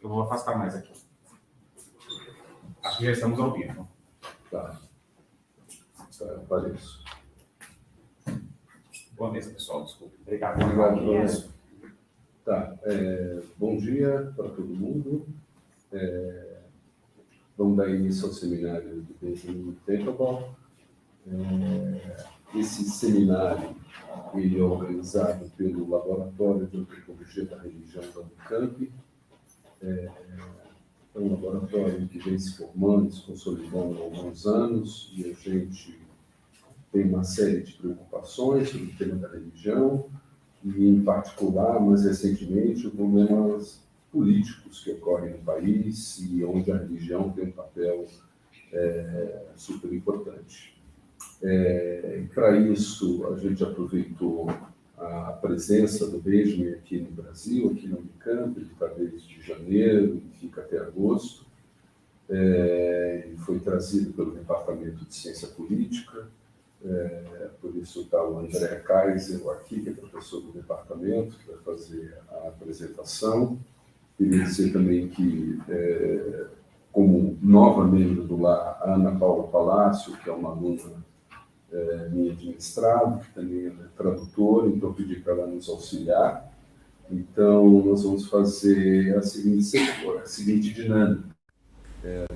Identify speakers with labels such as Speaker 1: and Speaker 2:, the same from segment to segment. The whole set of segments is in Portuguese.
Speaker 1: Eu vou afastar mais aqui. Acho que já estamos ao vivo.
Speaker 2: Tá. Apareço.
Speaker 1: Boa mesa, pessoal. Desculpe. Obrigado.
Speaker 2: Obrigado. Tá. Bom dia para todo mundo. Vamos dar início ao seminário do Benjamin Teitelbaum. Esse seminário ele é organizado pelo Laboratório de Antropologia da Religião da Unicamp. É um laboratório que vem se formando, se consolidando há alguns anos, e a gente tem uma série de preocupações sobre o tema da religião, e, em particular, mais recentemente, os problemas políticos que ocorrem no país e onde a religião tem um papel super importante. Para isso, a gente aproveitou a presença do Benjamin aqui no Brasil, aqui na Unicamp. Ele está desde janeiro e fica até agosto. Ele foi trazido pelo Departamento de Ciência Política, por isso está o André Kaiser aqui, que é professor do departamento, que vai fazer a apresentação. Queria dizer também que, como nova membro do LAR, a Ana Paula Palácio, que é uma aluna minha de mestrado, que também é tradutora, então pedi para ela nos auxiliar. Então, nós vamos fazer a seguinte dinâmica.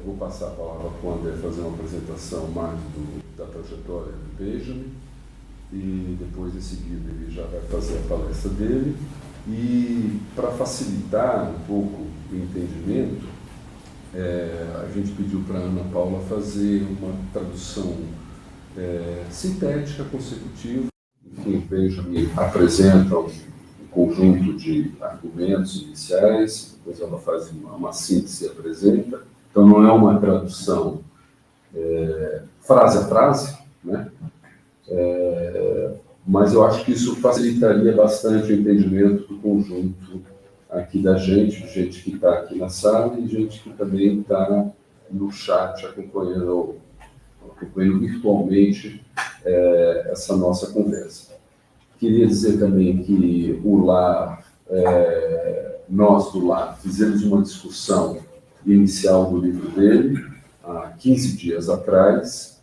Speaker 2: Vou passar a palavra para o André fazer uma apresentação mais da trajetória do Benjamin, e depois, em seguida, ele já vai fazer a palestra dele. E, para facilitar um pouco o entendimento, a gente pediu para a Ana Paula fazer uma tradução sintética, consecutiva. Enfim, o Benjamin apresenta um conjunto de argumentos iniciais, depois ela faz uma síntese e apresenta. Então, não é uma tradução frase a frase, né? Mas eu acho que isso facilitaria bastante o entendimento do conjunto aqui da gente que está aqui na sala e gente que também está no chat acompanhando virtualmente essa nossa conversa. Queria dizer também que o LAR, nós do LAR, fizemos uma discussão inicial do livro dele há 15 dias atrás,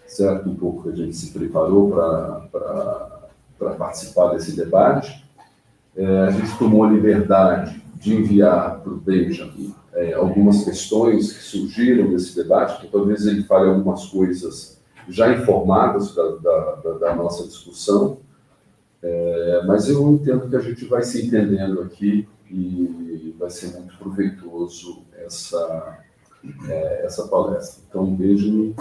Speaker 2: certo? Um pouco que a gente se preparou para participar desse debate. A gente tomou a liberdade de enviar para o Benjamin algumas questões que surgiram nesse debate, que talvez ele fale algumas coisas já informadas da nossa discussão, mas eu entendo que a gente vai se entendendo aqui e vai ser muito proveitoso essa palestra. Então, Benjamin,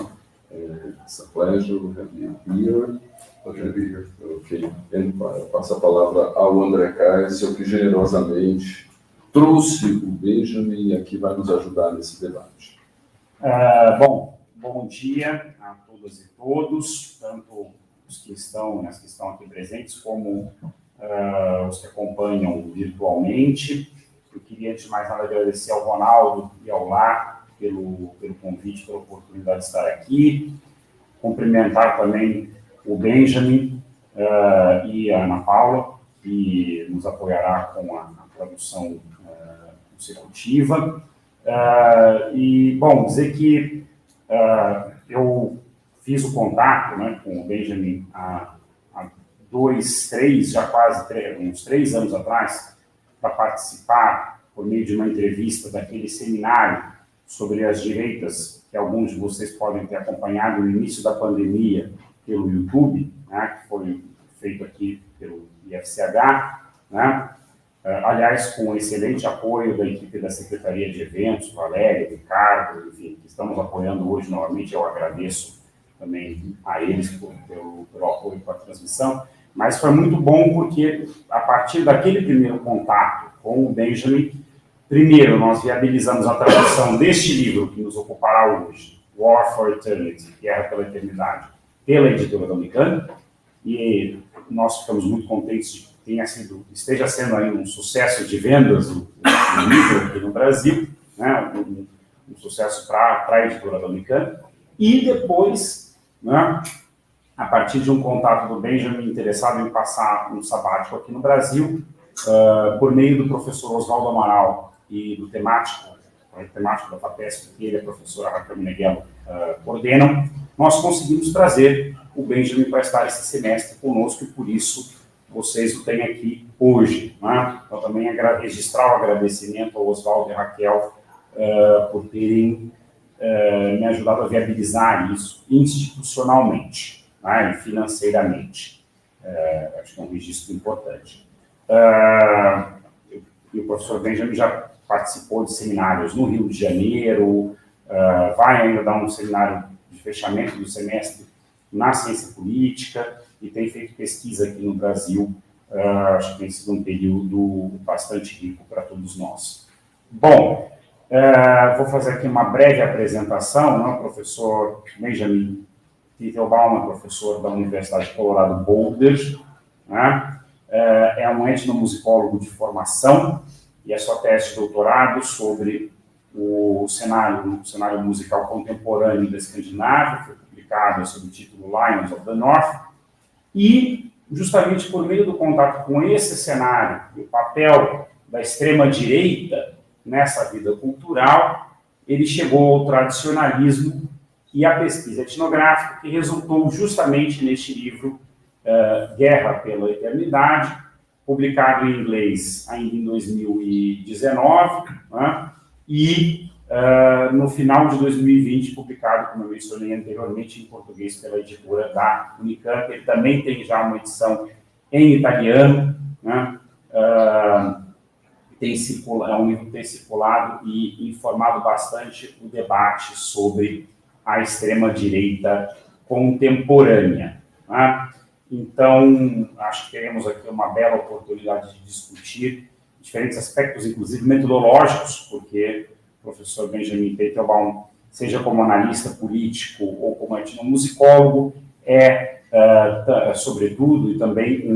Speaker 2: it's a pleasure to have you here. Ok. Eu passo a palavra ao André Kaiser, que generosamente trouxe o Benjamin e aqui vai nos ajudar nesse debate.
Speaker 1: Bom dia a todas e todos, tanto os que estão aqui presentes, como os que acompanham virtualmente. Eu queria, antes de mais nada, agradecer ao Ronaldo e ao Lá pelo convite, pela oportunidade de estar aqui. Cumprimentar também o Benjamin e a Ana Paula, que nos apoiará com a tradução consecutiva. Dizer que eu fiz o contato, né, com o Benjamin há uns 3 anos atrás, para participar, por meio de uma entrevista daquele seminário sobre as direitas, que alguns de vocês podem ter acompanhado no início da pandemia pelo YouTube, né, que foi feito aqui pelo IFCH, né? Aliás, com excelente apoio da equipe da Secretaria de Eventos, Valéria, Ricardo, enfim, que estamos apoiando hoje novamente. Eu agradeço também a eles pelo apoio com a transmissão. Mas foi muito bom porque, a partir daquele primeiro contato com o Benjamin, primeiro nós viabilizamos a tradução deste livro que nos ocupará hoje, War for Eternity, Guerra pela Eternidade, pela editora da Unicamp, e nós ficamos muito contentes de que esteja sendo aí um sucesso de vendas o livro aqui no Brasil, né, um sucesso para a editora da Unicamp, e depois, né, a partir de um contato do Benjamin interessado em passar um sabático aqui no Brasil, por meio do professor Oswaldo Amaral, e do temático da FAPESP, que ele e a professora Raquel Meneghello coordenam, nós conseguimos trazer o Benjamin para estar esse semestre conosco, e por isso vocês o têm aqui hoje. Né? Então, também registrar o agradecimento ao Oswaldo e à Raquel por terem me ajudado a viabilizar isso institucionalmente, né? E financeiramente. Acho que é um registro importante. E o professor Benjamin já participou de seminários no Rio de Janeiro, vai ainda dar um seminário de fechamento do semestre na ciência política, e tem feito pesquisa aqui no Brasil. Acho que tem sido um período bastante rico para todos nós. Bom, vou fazer aqui uma breve apresentação. Né? O professor Benjamin Teitelbaum é professor da Universidade de Colorado Boulder, né? É um etnomusicólogo de formação, e a sua tese de doutorado sobre o cenário musical contemporâneo da Escandinávia foi publicada sob o título Lions of the North, e justamente por meio do contato com esse cenário e o papel da extrema-direita nessa vida cultural, ele chegou ao tradicionalismo e à pesquisa etnográfica, que resultou justamente neste livro, Guerra pela Eternidade, publicado em inglês ainda em 2019, né? E no final de 2020, publicado, como eu mencionei anteriormente, em português pela editora da Unicamp. Ele também tem já uma edição em italiano, né? É um livro que tem circulado e informado bastante o debate sobre a extrema-direita contemporânea, né? Então, acho que teremos aqui uma bela oportunidade de discutir diferentes aspectos, inclusive metodológicos, porque o professor Benjamin Teitelbaum, seja como analista político ou como etnomusicólogo, sobretudo, e também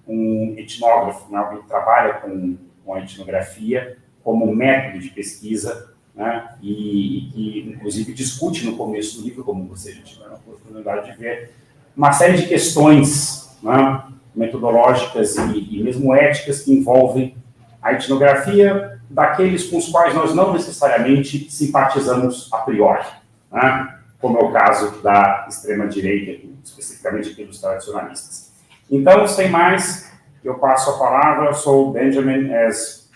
Speaker 1: um etnógrafo, né? Alguém que trabalha com a etnografia como método de pesquisa, né? E que, inclusive, discute no começo do livro, como você já tiver a oportunidade de ver, uma série de questões, né? Metodológicas e mesmo éticas que envolvem a etnografia daqueles com os quais nós não necessariamente simpatizamos a priori, né? Como é o caso da extrema-direita, especificamente aqui dos tradicionalistas. Então, sem mais, eu passo a palavra. So, Benjamin, as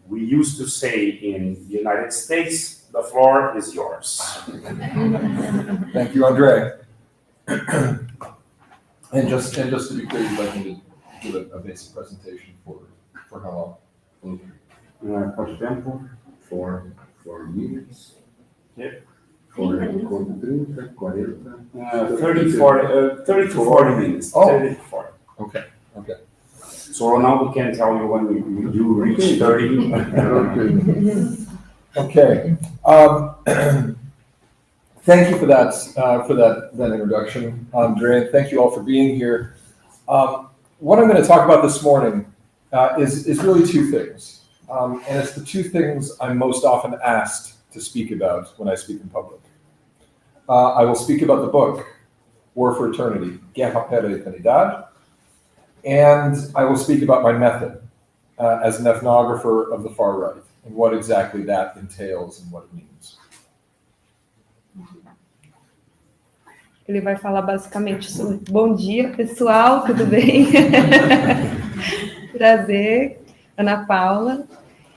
Speaker 1: we used to say in the United States, the floor is yours.
Speaker 3: Thank you, Andre. And just to be clear, you'd like me to give a basic presentation for how long?
Speaker 1: Quanto tempo?
Speaker 2: 4 minutes.
Speaker 1: Yeah.
Speaker 2: 30, 40.
Speaker 1: 30 to 40 minutes.
Speaker 3: Oh.
Speaker 1: 30 to 40.
Speaker 3: Okay.
Speaker 1: So Ronaldo can tell you when you reach 30.
Speaker 3: Okay. Thank you for that introduction, Andre. Thank you all for being here. What I'm going to talk about this morning is really two things, and it's the two things I'm most often asked to speak about when I speak in public. I will speak about the book War for Eternity, Guerra pela Eternidade, and I will speak about my method as an ethnographer of the far right and what exactly that entails and what it means.
Speaker 4: Ele vai falar basicamente sobre... Bom dia, pessoal, tudo bem? Prazer, Ana Paula.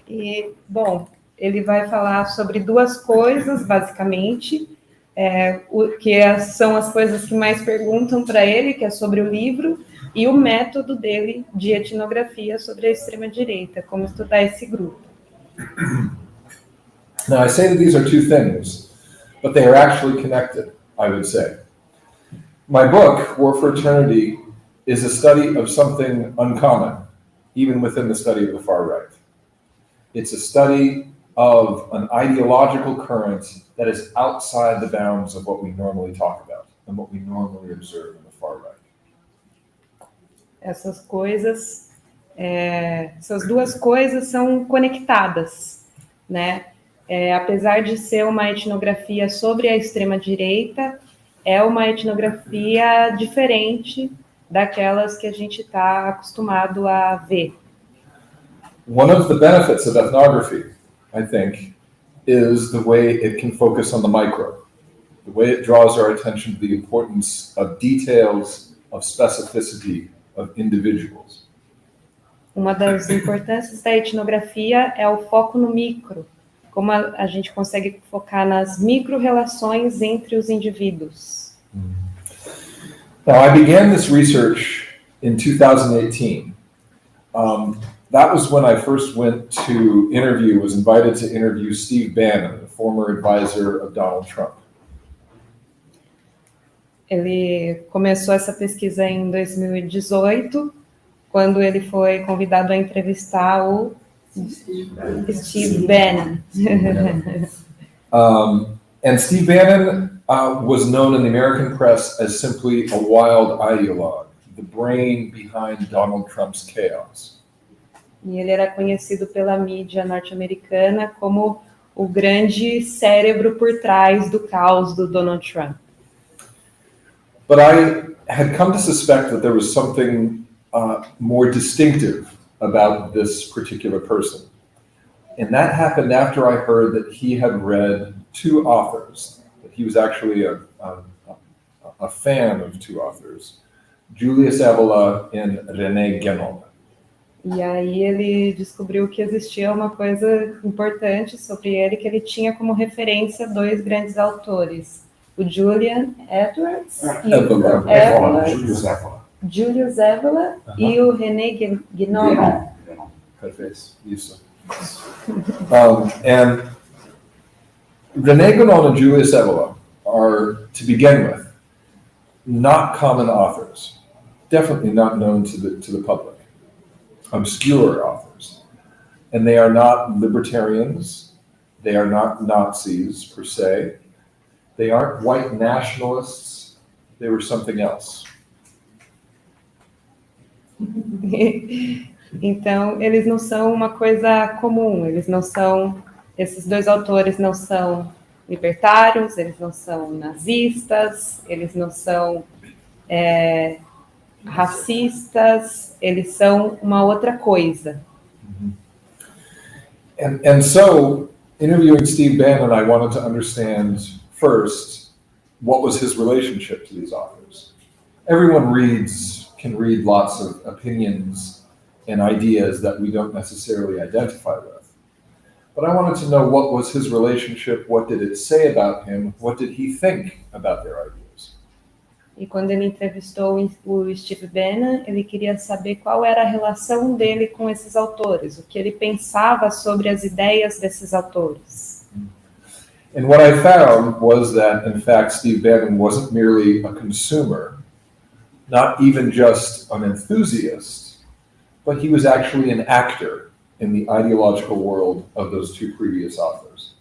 Speaker 4: E, bom, ele vai falar sobre duas coisas, basicamente, são as coisas que mais perguntam para ele, que é sobre o livro, e o método dele de etnografia sobre a extrema-direita, como estudar esse grupo.
Speaker 3: Now, I say that these are two things, but they are actually connected, I would say. My book, War for Eternity, is a study of something uncommon, even within the study of the far right. It's a study of an ideological current that is outside the bounds of what we normally talk about and what we normally observe in the far right.
Speaker 4: Essas duas coisas são conectadas, né? Apesar de ser uma etnografia sobre a extrema-direita, é uma etnografia diferente daquelas que a gente está acostumado a ver.
Speaker 3: One of the benefits of ethnography, I think, is the way it can focus on the micro, the way it draws our attention to the importance of details, of specificity of individuals.
Speaker 4: Uma das importâncias da etnografia é o foco no micro, como a gente consegue focar nas micro-relações entre os indivíduos.
Speaker 3: Now, I began this research in 2018. That was when I first went to was invited to interview Steve Bannon, the former advisor of Donald Trump.
Speaker 4: Ele começou essa pesquisa em 2018, quando ele foi convidado a entrevistar o Steve Bannon.
Speaker 3: And Steve Bannon was known in the American press as simply a wild ideologue, the brain behind Donald Trump's chaos.
Speaker 4: E ele era conhecido pela mídia norte-americana como o grande cérebro por trás do caos do Donald Trump.
Speaker 3: But I had come to suspect that there was something more distinctive about this particular person. And that happened after I heard that he had read two authors, that he was actually a fan of two authors, Julius Evola and René Guénon.
Speaker 4: E aí ele descobriu que existia uma coisa importante sobre ele, que ele tinha como referência dois grandes autores, o Julian Edwards e Julius Evola e o René Guénon.
Speaker 3: Perfeito, isso. And René Guénon and Julius Evola are, to begin with, not common authors, definitely not known to the public. Obscure authors. And they are not libertarians. They are not Nazis, per se. They aren't white nationalists. They were something else.
Speaker 4: Então, eles não são uma coisa comum. Esses dois autores não são libertários, eles não são nazistas, eles não são racistas, eles são uma outra coisa.
Speaker 3: And so, interviewing Steve Bannon, I wanted to understand first, what was his relationship to these authors? Everyone can read lots of opinions and ideas that we don't necessarily identify with. But I wanted to know what was his relationship, what did it say about him, what did he think about their ideas?
Speaker 4: E quando ele entrevistou o Steve Bannon, ele queria saber qual era a relação dele com esses autores, o que ele pensava sobre as ideias desses autores.
Speaker 3: And what I found was that, in fact, Steve Bannon wasn't merely a consumer, not even just an enthusiast, but he was actually an actor in the ideological world of those two previous authors.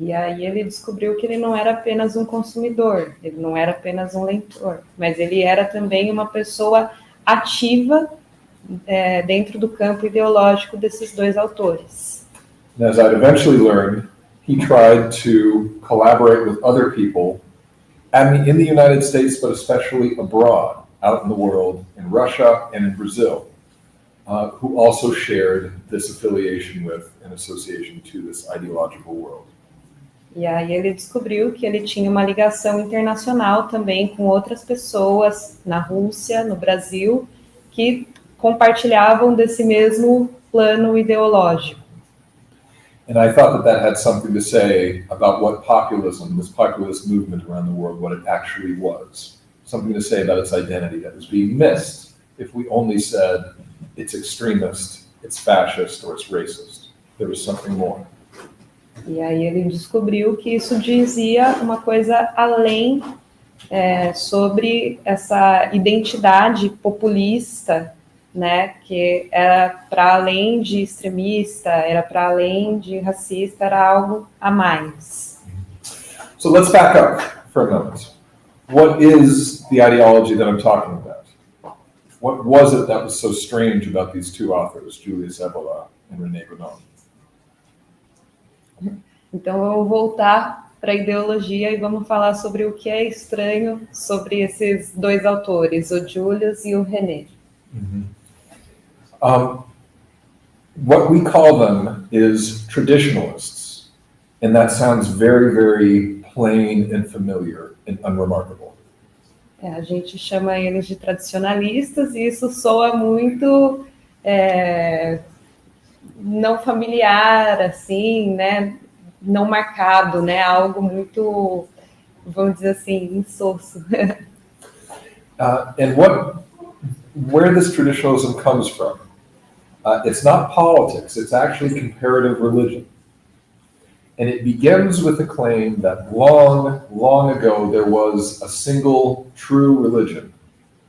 Speaker 4: E aí ele descobriu que ele não era apenas um consumidor, ele não era apenas um leitor, mas ele era também uma pessoa ativa dentro do campo ideológico desses dois autores.
Speaker 3: And as I'd eventually learned, he tried to collaborate with other people in the United States, but especially abroad, out in the world, in Russia and in Brazil, who also shared this affiliation with and association to this ideological world.
Speaker 4: E aí ele descobriu que ele tinha uma ligação internacional também com outras pessoas na Rússia, no Brasil, que compartilhavam desse mesmo plano ideológico.
Speaker 3: And I thought that had something to say about what populism, this populist movement around the world, what it actually was. Something to say about its identity that was being missed if we only said it's extremist, it's fascist, or it's racist. There was something more.
Speaker 4: E aí ele descobriu que isso dizia uma coisa além sobre essa identidade populista, né, que era para além de extremista, era para além de racista, era algo a mais.
Speaker 3: So let's back up for a moment. What is the ideology that I'm talking about? What was it that was so strange about these two authors, Julius Evola and René Guénon?
Speaker 4: Então vamos voltar para a ideologia e vamos falar sobre o que é estranho sobre esses dois autores, o Julius e o René.
Speaker 3: what we call them is traditionalists, and that sounds very, very plain and familiar and unremarkable.
Speaker 4: A gente chama eles de tradicionalistas e isso soa muito não familiar, assim, né? Não marcado, né? Algo muito, vamos dizer assim, insosso.
Speaker 3: And where this traditionalism comes from, it's not politics, it's actually comparative religion. And it begins with the claim that long, long ago there was a single true religion,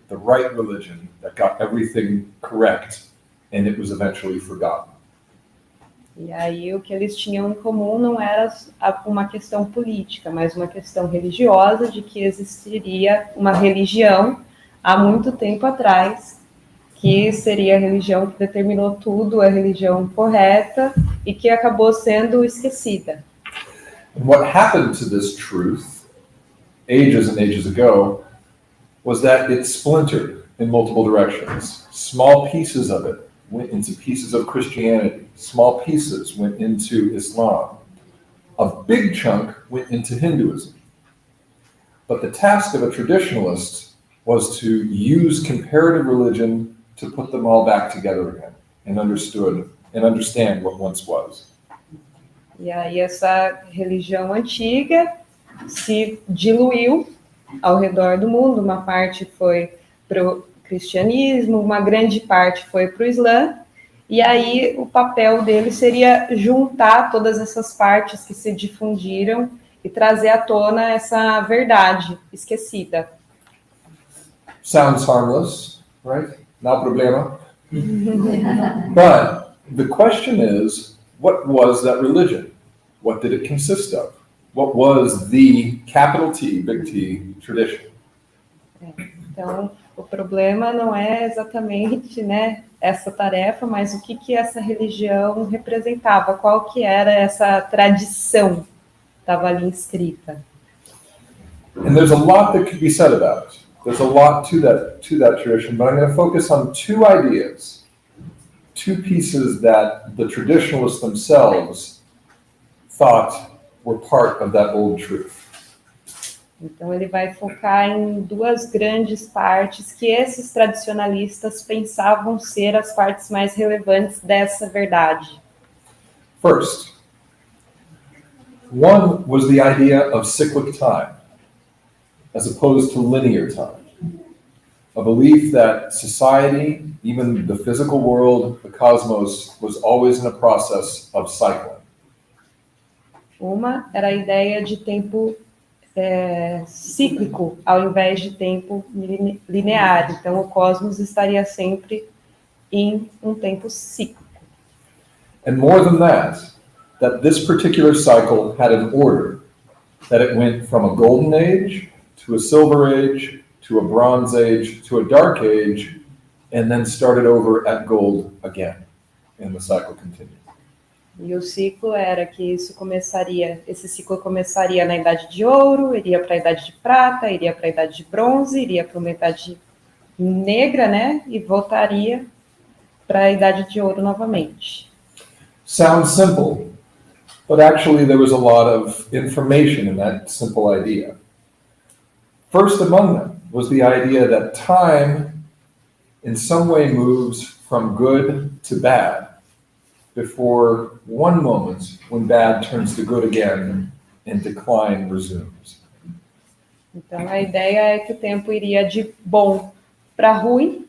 Speaker 3: the right religion that got everything correct, and it was eventually forgotten.
Speaker 4: E aí o que eles tinham em comum não era uma questão política, mas uma questão religiosa de que existiria uma religião há muito tempo atrás, que seria a religião que determinou tudo, a religião correta, e que acabou sendo esquecida.
Speaker 3: And what happened to this truth, ages and ages ago, was that it splintered in multiple directions. Small pieces of it went into pieces of Christianity. Small pieces went into Islam. A big chunk went into Hinduism. But the task of a traditionalist was to use comparative religion to put them all back together again and understand what once was.
Speaker 4: E aí essa religião antiga se diluiu ao redor do mundo. Uma parte foi para o cristianismo, uma grande parte foi para o Islã, e aí o papel dele seria juntar todas essas partes que se difundiram e trazer à tona essa verdade esquecida.
Speaker 3: Sounds harmless, right? No problema. But the question is, what was that religion? What did it consist of? What was the capital T, big T, tradition?
Speaker 4: Então, o problema não é exatamente, né, essa tarefa, mas o que essa religião representava, qual que era essa tradição que estava ali inscrita.
Speaker 3: And there's a lot that could be said about it. There's a lot to that tradition, but I'm going to focus on two ideas, two pieces that the traditionalists themselves thought were part of that old truth.
Speaker 4: Então ele vai focar em duas grandes partes que esses tradicionalistas pensavam ser as partes mais relevantes dessa verdade.
Speaker 3: First, one was the idea of cyclic time, as opposed to linear time. A belief that society, even the physical world, the cosmos, was always in a process of cycling.
Speaker 4: Uma era a ideia de tempo cíclico, ao invés de tempo linear. Então, o cosmos estaria sempre em um tempo cíclico.
Speaker 3: And more than that this particular cycle had an order, that it went from a golden age to a silver age, to a bronze age, to a dark age, and then started over at gold again, and the cycle continued.
Speaker 4: E o ciclo era que esse ciclo começaria na Idade de Ouro, iria para a Idade de Prata, iria para a Idade de Bronze, iria para uma Idade Negra, né? E voltaria para a Idade de Ouro novamente.
Speaker 3: Sounds simple, but actually there was a lot of information in that simple idea. First among them was the idea that time in some way moves from good to bad, before one moment when bad turns to good again and decline resumes.
Speaker 4: Então a ideia é que o tempo iria de bom para ruim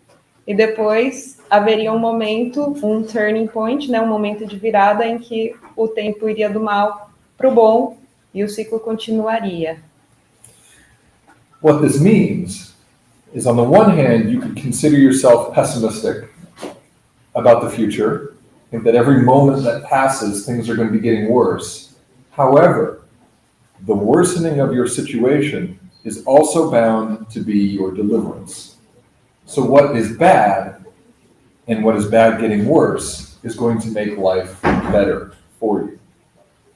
Speaker 4: e depois haveria um momento, um turning point, né, um momento de virada em que o tempo iria do mal para o bom e o ciclo continuaria.
Speaker 3: What this means is, on the one hand, you could consider yourself pessimistic about the future, think that every moment that passes, things are going to be getting worse. However, the worsening of your situation is also bound to be your deliverance. So what is bad, and what is bad getting worse, is going to make life better for you.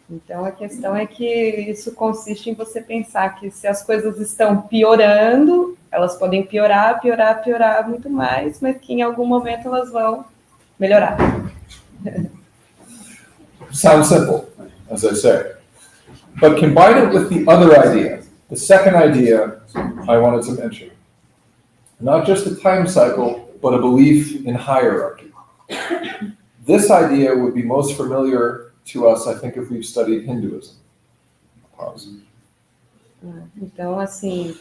Speaker 4: Então a questão é que isso consiste em você pensar que se as coisas estão piorando, elas podem piorar muito mais, mas que em algum momento elas vão melhorar.
Speaker 3: Sounds simple, as I say. But combine it with the other idea, the second idea I wanted to mention. Not just a time cycle, but a belief in hierarchy. This idea would be most familiar to us, I think, if we've studied Hinduism. Pause.
Speaker 4: Então, assim,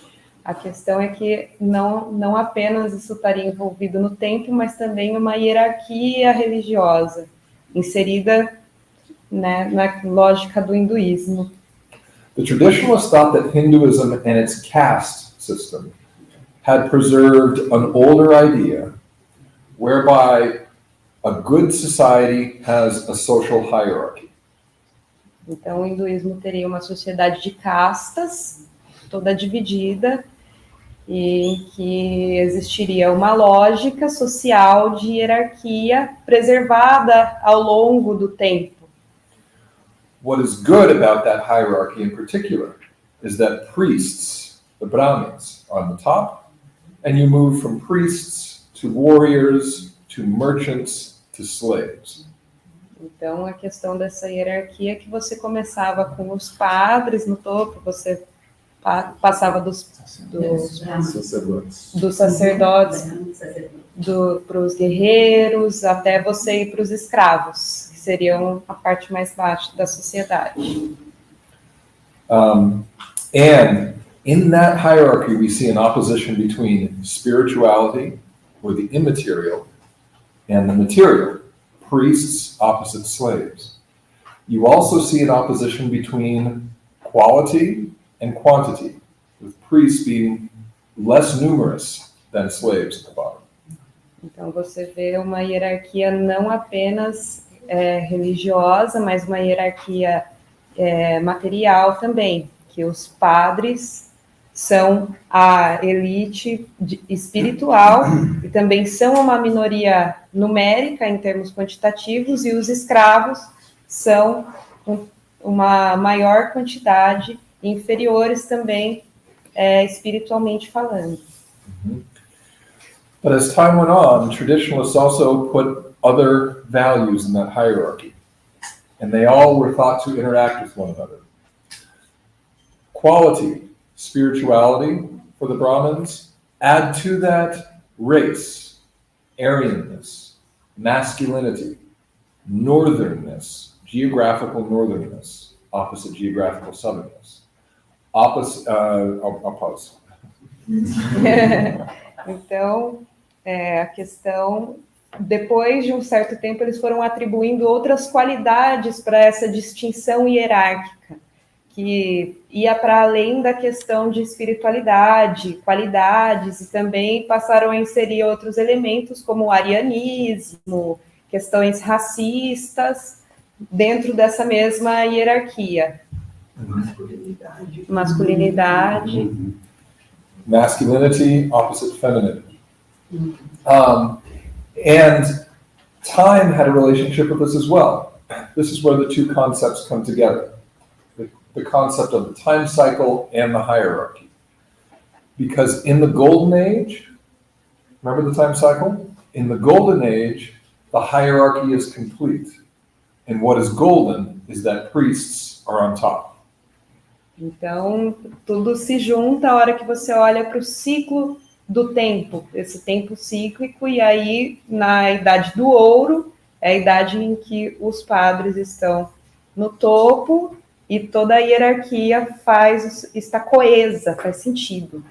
Speaker 4: a questão é que não apenas isso estaria envolvido no tempo, mas também uma hierarquia religiosa, inserida, né, na lógica do hinduísmo.
Speaker 3: The traditionalists thought that Hinduism and its caste system had preserved an older idea whereby a good society has a social hierarchy.
Speaker 4: Então, o hinduísmo teria uma sociedade de castas, toda dividida, e em que existiria uma lógica social de hierarquia preservada ao longo do tempo.
Speaker 3: What is good about that hierarchy in particular is that priests, the Brahmins, are on the top, and you move from priests to warriors to merchants to slaves.
Speaker 4: Então, a questão dessa hierarquia é que você começava com os padres no topo, você passava dos sacerdotes para os guerreiros, até você ir para os escravos, que seriam a parte mais baixa da sociedade.
Speaker 3: And in that hierarchy, we see an opposition between spirituality, or the immaterial, and the material, priests opposite slaves. You also see an opposition between quality and quantity, with priests being less numerous than slaves at the bottom.
Speaker 4: Então, você vê uma hierarquia não apenas religiosa, mas uma hierarquia material também, que os padres são a elite espiritual e também são uma minoria numérica em termos quantitativos, e os escravos são uma maior quantidade, inferiores também espiritualmente falando.
Speaker 3: But as time went on, traditionalists also put other values in that hierarchy, and they all were thought to interact with one another. Quality, spirituality for the Brahmins, add to that race, Aryanness, masculinity, northernness, geographical northernness, opposite geographical southernness. I'll pause.
Speaker 4: Então, a questão, depois de um certo tempo, eles foram atribuindo outras qualidades para essa distinção hierárquica, que ia para além da questão de espiritualidade, qualidades, e também passaram a inserir outros elementos, como o arianismo, questões racistas, dentro dessa mesma hierarquia. Masculinidade.
Speaker 3: Masculinity, opposite femininity. And time had a relationship with this as well. This is where the two concepts come together. The concept of the time cycle and the hierarchy. Because in the Golden Age, remember the time cycle? In the Golden Age, the hierarchy is complete. And what is golden is that priests are on top.
Speaker 4: Então, tudo se junta a hora que você olha para o ciclo do tempo, esse tempo cíclico, e aí, na Idade do Ouro, é a idade em que os padres estão no topo e toda a hierarquia está coesa, faz sentido.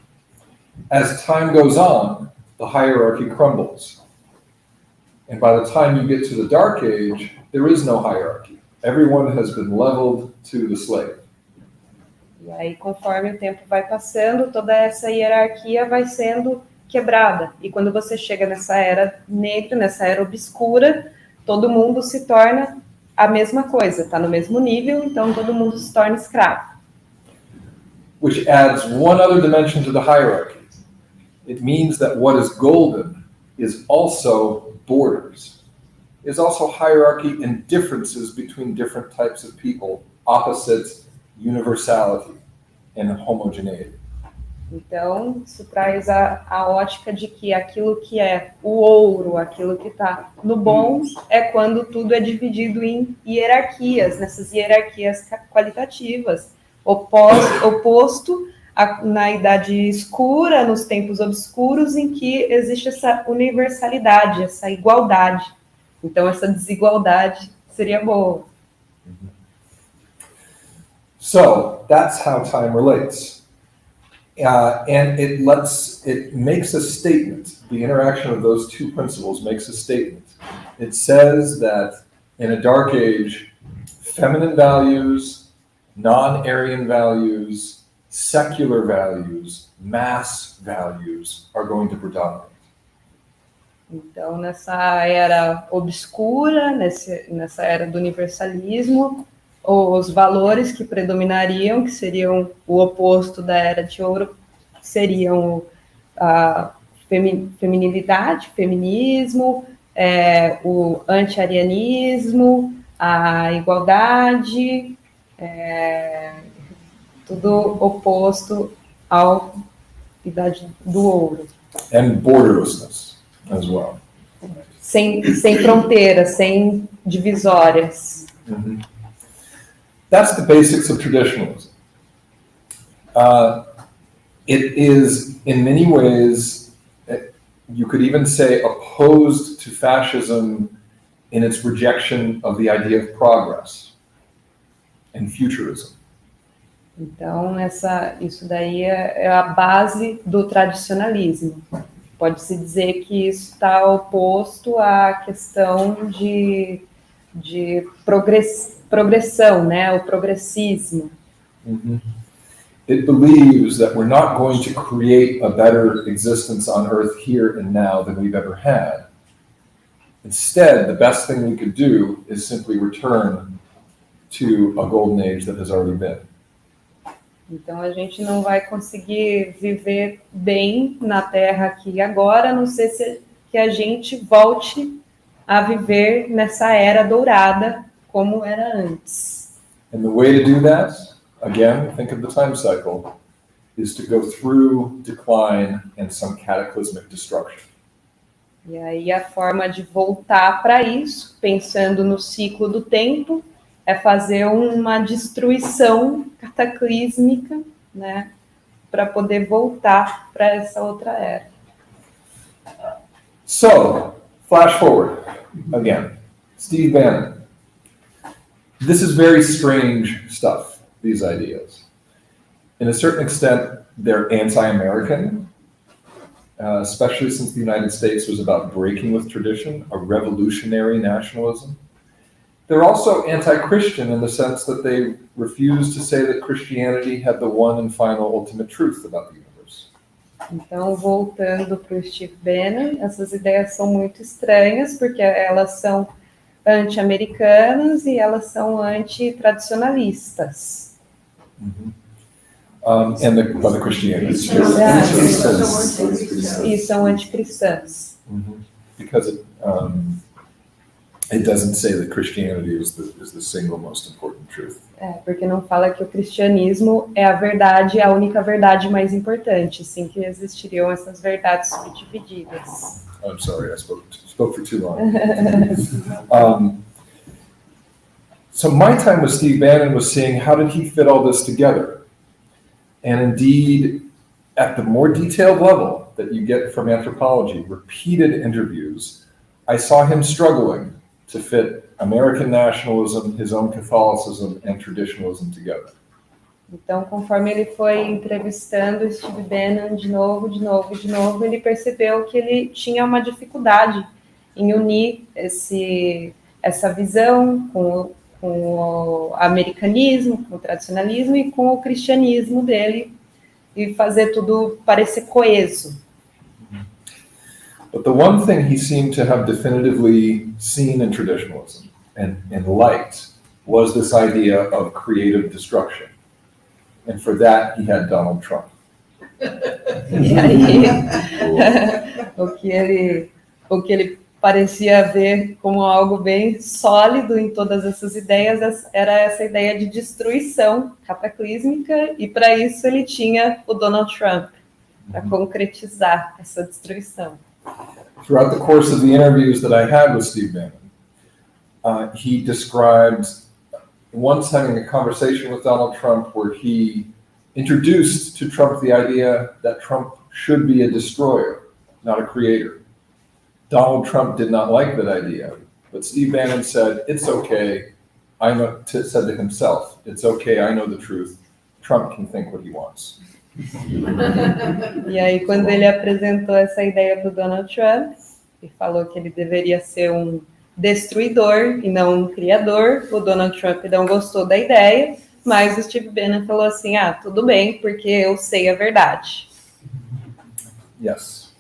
Speaker 3: As time goes on, the hierarchy crumbles. And by the time you get to the Dark Age, there is no hierarchy. Everyone has been leveled to the slave.
Speaker 4: E aí, conforme o tempo vai passando, toda essa hierarquia vai sendo quebrada. E quando você chega nessa era negra, nessa era obscura, todo mundo se torna a mesma coisa, está no mesmo nível, então todo mundo se torna escravo.
Speaker 3: Which adds one other dimension to the hierarchy. It means that what is golden is also borders. Is also hierarchy and differences between different types of people, opposite universality and homogeneity.
Speaker 4: Então, isso traz a ótica de que aquilo que é o ouro, aquilo que está no bom, é quando tudo é dividido em hierarquias, nessas hierarquias qualitativas, oposto na idade escura, nos tempos obscuros, em que existe essa universalidade, essa igualdade. Então, essa desigualdade seria boa.
Speaker 3: So that's how time relates. And it makes a statement. The interaction of those two principles makes a statement. It says that in a dark age, feminine values, non-Aryan values, secular values, mass values are going to predominate.
Speaker 4: Então, nessa era obscura, nessa era do universalismo, os valores que predominariam, que seriam o oposto da era de ouro, seriam a feminilidade, feminismo, o anti-arianismo, a igualdade, tudo oposto à idade do ouro.
Speaker 3: And borderlessness as well.
Speaker 4: Sem fronteiras, sem divisórias.
Speaker 3: Mm-hmm. That's the basics of traditionalism. It is, in many ways, you could even say, opposed to fascism in its rejection of the idea of progress and futurism.
Speaker 4: Então, isso daí é a base do tradicionalismo. Pode-se dizer que isso está oposto à questão de progressão, né? O progressismo.
Speaker 3: Mm-hmm. It believes that we're not going to create a better existence on Earth here and now than we've ever had. Instead, the best thing we could do is simply return to a golden age that has already been.
Speaker 4: Então, a gente não vai conseguir viver bem na Terra aqui e agora, a não ser que a gente volte a viver nessa era dourada como era antes.
Speaker 3: And the way to do that, again, think of the time cycle, is to go through decline and some cataclysmic destruction.
Speaker 4: E aí a forma de voltar para isso, pensando no ciclo do tempo, é fazer uma destruição cataclísmica, né, para poder voltar para essa outra era.
Speaker 3: So, flash forward again. Steve Bannon. This is very strange stuff, these ideas. In a certain extent, they're anti-American, especially since the United States was about breaking with tradition, a revolutionary nationalism. They're also anti-Christian in the sense that they refuse to say that Christianity had the one and final ultimate truth about the universe.
Speaker 4: Então, voltando para o Steve Bannon, essas ideias são muito estranhas, porque elas são anti-americanas e elas são anti-tradicionalistas.
Speaker 3: Mm-hmm. And the Christianities.
Speaker 4: E são anticristãs.
Speaker 3: Mm-hmm. Because it doesn't say that Christianity is the single most important truth.
Speaker 4: Porque não fala que o cristianismo é a verdade, a única verdade mais importante, sim que existiriam essas verdades subdivididas.
Speaker 3: I'm sorry, I spoke for too long. So my time with Steve Bannon was seeing how did he fit all this together? And indeed, at the more detailed level that you get from anthropology, repeated interviews, I saw him struggling to fit American nationalism, his own Catholicism, and traditionalism together.
Speaker 4: Então, conforme ele foi entrevistando Steve Bannon de novo, ele percebeu que ele tinha uma dificuldade em unir essa visão com o americanismo, com o tradicionalismo e com o cristianismo dele e fazer tudo parecer coeso.
Speaker 3: But the one thing he seemed to have definitively seen in traditionalism and liked was this idea of creative destruction. And for that, he had Donald Trump.
Speaker 4: E aí, o que ele parecia ver como algo bem sólido em todas essas ideias era essa ideia de destruição cataclísmica, e para isso ele tinha o Donald Trump. para concretizar essa destruição.
Speaker 3: Throughout the course of the interviews that I had with Steve Bannon, he described once having a conversation with Donald Trump where he introduced to Trump the idea that Trump should be a destroyer, not a creator. Donald Trump did not like that idea, but Steve Bannon said, it's okay, said to himself, it's okay, I know the truth, Trump can think what he wants.
Speaker 4: E aí, quando ele apresentou essa ideia para o Donald Trump, e falou que ele deveria ser um destruidor e não um criador, o Donald Trump não gostou da ideia, mas o Steve Bannon falou assim, tudo bem, porque eu sei a verdade.
Speaker 3: Yes.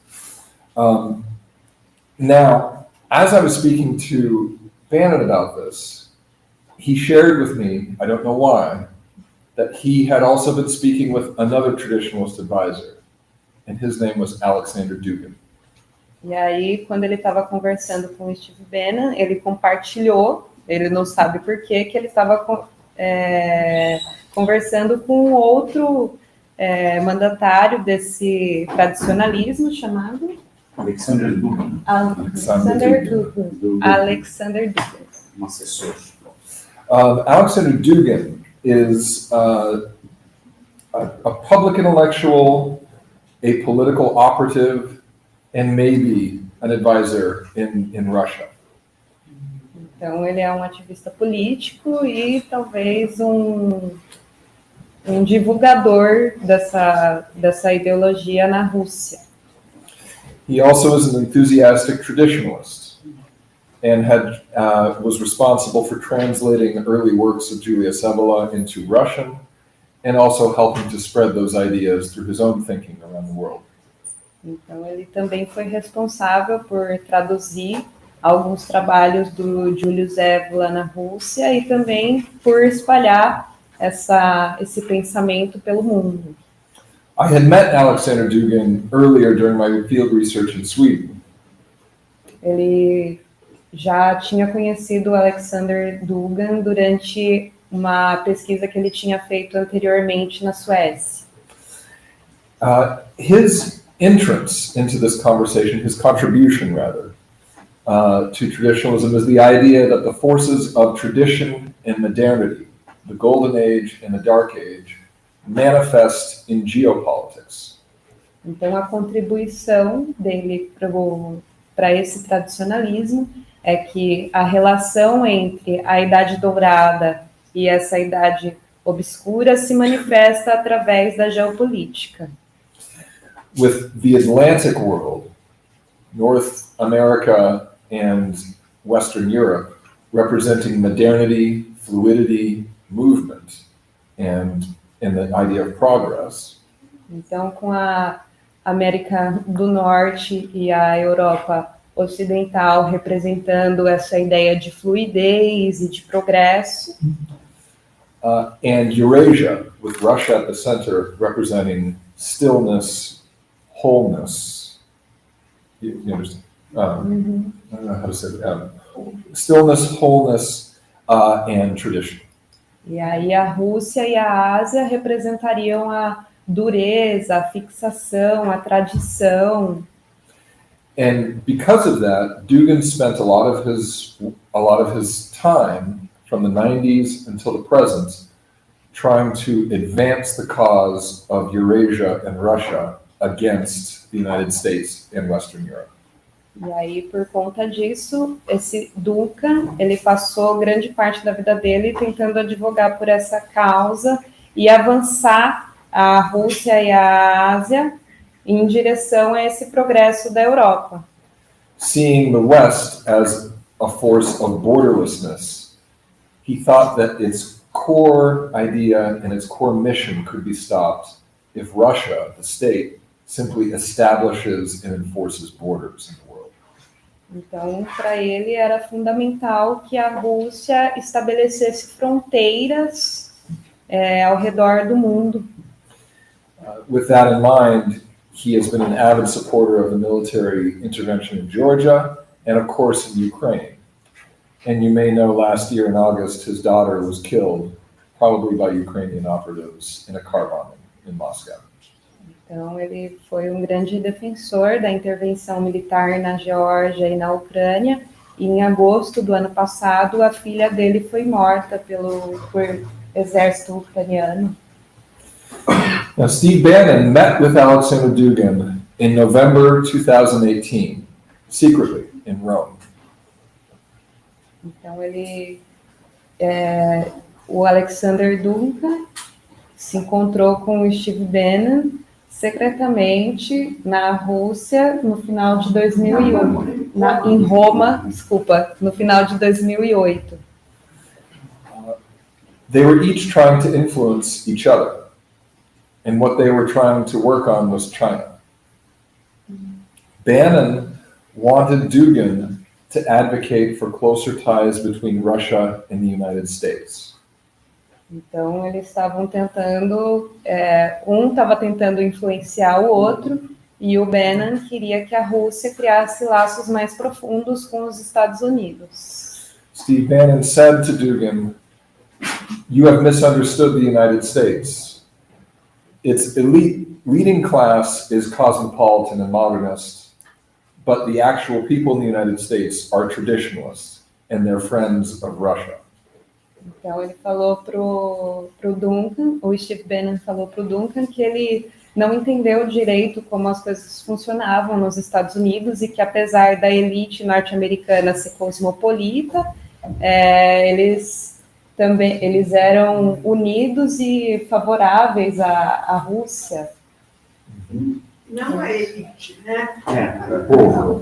Speaker 3: Now, as I was speaking to Bannon about this, he shared with me, I don't know why, that he had also been speaking with another traditionalist advisor, and his name was Alexander Dugin.
Speaker 4: E aí, quando ele estava conversando com o Steve Bannon, ele compartilhou, ele não sabe por quê, que ele estava conversando com outro mandatário desse tradicionalismo chamado
Speaker 1: Alexander Dugin.
Speaker 4: Alexander Dugin.
Speaker 1: Um assessor.
Speaker 3: Alexander Dugin is a public intellectual, a political operative, and maybe an advisor in Russia.
Speaker 4: Então, ele é um ativista político e talvez um divulgador dessa ideologia na Rússia.
Speaker 3: He also is an enthusiastic traditionalist and was responsible for translating early works of Julia Cebola into Russian and also helping to spread those ideas through his own thinking around the world.
Speaker 4: Então, ele também foi responsável por traduzir alguns trabalhos do Júlio Cebola na Rússia e também por espalhar esse pensamento pelo mundo.
Speaker 3: I had met Alexander Dugin earlier during my field research in Sweden.
Speaker 4: Ele já tinha conhecido o Alexander Dugin durante uma pesquisa que ele tinha feito anteriormente na Suécia.
Speaker 3: His entrance into this conversation, his contribution rather, to traditionalism is the idea that the forces of tradition and modernity, the golden age and the dark age, manifest in geopolitics.
Speaker 4: Então, a contribuição dele para esse tradicionalismo é que a relação entre a Idade Dourada e essa Idade Obscura se manifesta através da geopolítica.
Speaker 3: With the Atlantic world, North America and Western Europe representing modernity, fluidity, movement, and the idea of progress.
Speaker 4: Então, com a América do Norte e a Europa Ocidental representando essa ideia de fluidez e de progresso.
Speaker 3: And Eurasia, with Russia at the center, representing stillness, wholeness. You understand? I don't know how to say it. Stillness, wholeness, and tradition.
Speaker 4: E aí a Rússia e a Ásia representariam a dureza, a fixação, a tradição.
Speaker 3: And because of that, Dugin spent a lot of his time from the 90s until the present trying to advance the cause of Eurasia and Russia against the United States and Western Europe.
Speaker 4: E aí, por conta disso, esse Dugin, ele passou grande parte da vida dele tentando advogar por essa causa e avançar a Rússia e a Ásia em direção a esse progresso da Europa.
Speaker 3: Seeing the West as a force of borderlessness, he thought that its core idea and its core mission could be stopped if Russia, the state, simply establishes and enforces borders in the world.
Speaker 4: Então, para ele era fundamental que a Rússia estabelecesse fronteiras ao redor do mundo.
Speaker 3: With that in mind, he has been an avid supporter of the military intervention in Georgia and, of course, in Ukraine. And you may know last year in August, his daughter was killed, probably by Ukrainian operatives, in a car bombing in Moscow.
Speaker 4: Então, ele foi um grande defensor da intervenção militar na Geórgia e na Ucrânia. E em agosto do ano passado, a filha dele foi morta por exército ucraniano.
Speaker 3: Now, Steve Bannon met with Alexander Dugin in November 2018, secretly in Rome.
Speaker 4: Então, o Alexander Dugin se encontrou com o Steve Bannon secretamente na Rússia no final de 2008, em Roma, no final de 2008.
Speaker 3: They were each trying to influence each other, and what they were trying to work on was China. Bannon wanted Dugin to advocate for closer ties between Russia and the United States.
Speaker 4: Então, eles estavam tentando, um estava tentando influenciar o outro, e o Bannon queria que a Rússia criasse laços mais profundos com os Estados Unidos.
Speaker 3: Steve Bannon said to Dugin, "You have misunderstood the United States. Its elite leading class is cosmopolitan and modernist, but the actual people in the United States are traditionalists, and they're friends of Russia."
Speaker 4: Então, ele falou pro Duncan, o Steve Bannon falou pro Duncan que ele não entendeu direito como as coisas funcionavam nos Estados Unidos e que, apesar da elite norte-americana ser cosmopolita, eles eram unidos e favoráveis à Rússia.
Speaker 5: Não a elite, né?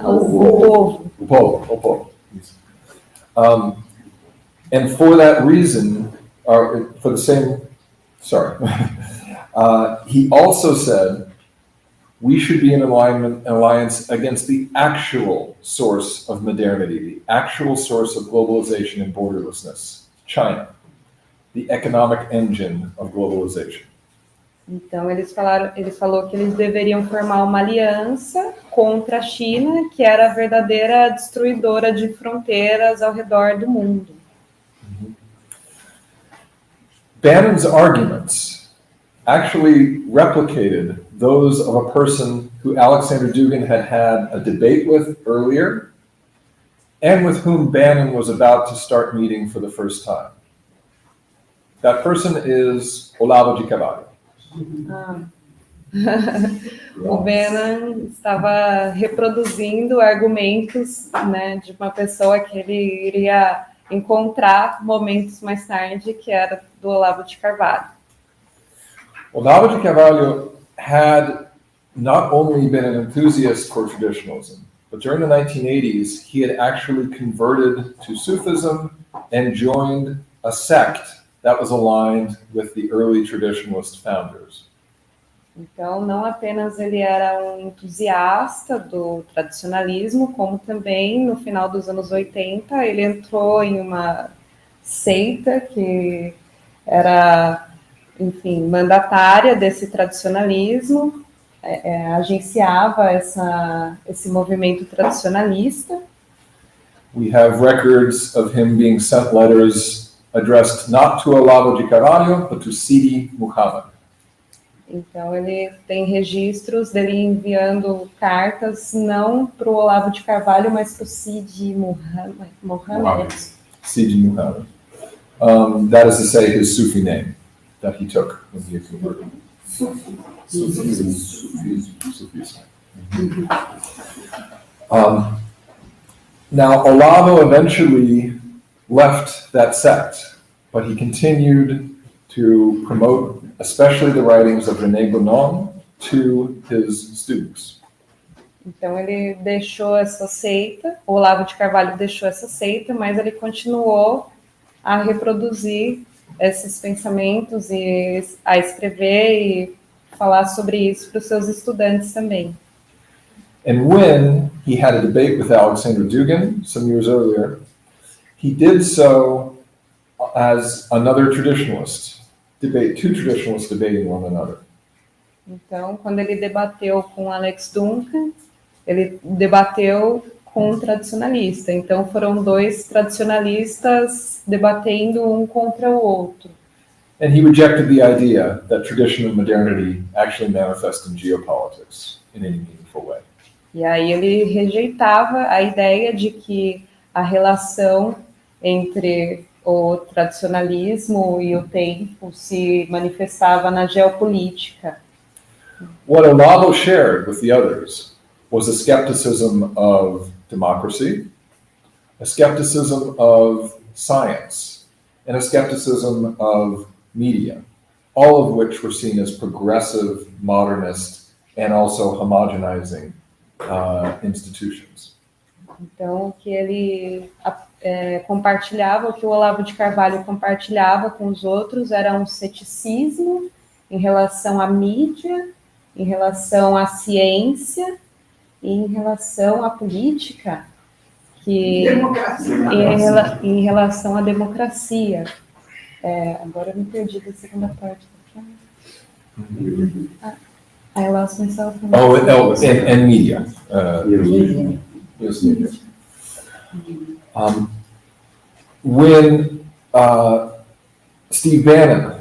Speaker 4: O povo.
Speaker 3: And for that reason, he also said, we should be in alliance against the actual source of modernity, the actual source of globalization and borderlessness, China, the economic engine of globalization.
Speaker 4: Então, ele falou que eles deveriam formar uma aliança contra a China, que era a verdadeira destruidora de fronteiras ao redor do mundo.
Speaker 3: Bannon's arguments actually replicated those of a person who Alexander Dugin had a debate with earlier, and with whom Bannon was about to start meeting for the first time. That person is Olavo de Carvalho.
Speaker 4: O Bannon estava reproduzindo argumentos, né, de uma pessoa que ele iria encontrar momentos mais tarde, que era do Olavo de Carvalho.
Speaker 3: Olavo de Carvalho had not only been an enthusiast for traditionalism, but during the 1980s, he had actually converted to Sufism and joined a sect that was aligned with the early traditionalist founders.
Speaker 4: Então, não apenas ele era um entusiasta do tradicionalismo, como também, no final dos anos 80, ele entrou em uma seita que era, enfim, mandatária desse tradicionalismo, agenciava esse movimento tradicionalista.
Speaker 3: We have records of him being sent letters addressed not to Olavo de Carvalho, but to Sidi Muhammad.
Speaker 4: Então, ele tem registros dele enviando cartas não para o Olavo de Carvalho, mas para o Sidi Muhammad.
Speaker 3: Sidi Muhammad. That is to say, his Sufi name that he took when he converted. Sufism. Now, Olavo eventually left that sect, but he continued to promote especially the writings of René Guénon to his students.
Speaker 4: Então ele deixou essa seita, o Olavo de Carvalho deixou essa seita, mas ele continuou a reproduzir esses pensamentos e a escrever e falar sobre isso para os seus estudantes também.
Speaker 3: And when he had a debate with Alexander Dugin some years earlier, he did so as another traditionalist. Two traditionalists debating one another.
Speaker 4: Então, quando ele debateu com Alex Duncan, ele debateu com um tradicionalista. Então, foram dois tradicionalistas debatendo um contra o outro.
Speaker 3: And he rejected the idea that tradition and modernity actually manifest in geopolitics in any meaningful way.
Speaker 4: E aí ele rejeitava a ideia de que a relação entre o tradicionalismo e o tempo se manifestava na geopolítica.
Speaker 3: What Olavo shared with the others was a skepticism of democracy, a skepticism of science, and a skepticism of media, all of which were seen as progressive, modernist, and also homogenizing institutions.
Speaker 4: Então, o que ele compartilhava, o que o Olavo de Carvalho compartilhava com os outros era um ceticismo em relação à mídia, em relação à ciência e em relação à política, em relação à democracia. Agora eu me perdi da segunda parte. I lost myself.
Speaker 3: And media. Yes, media. When Steve Bannon,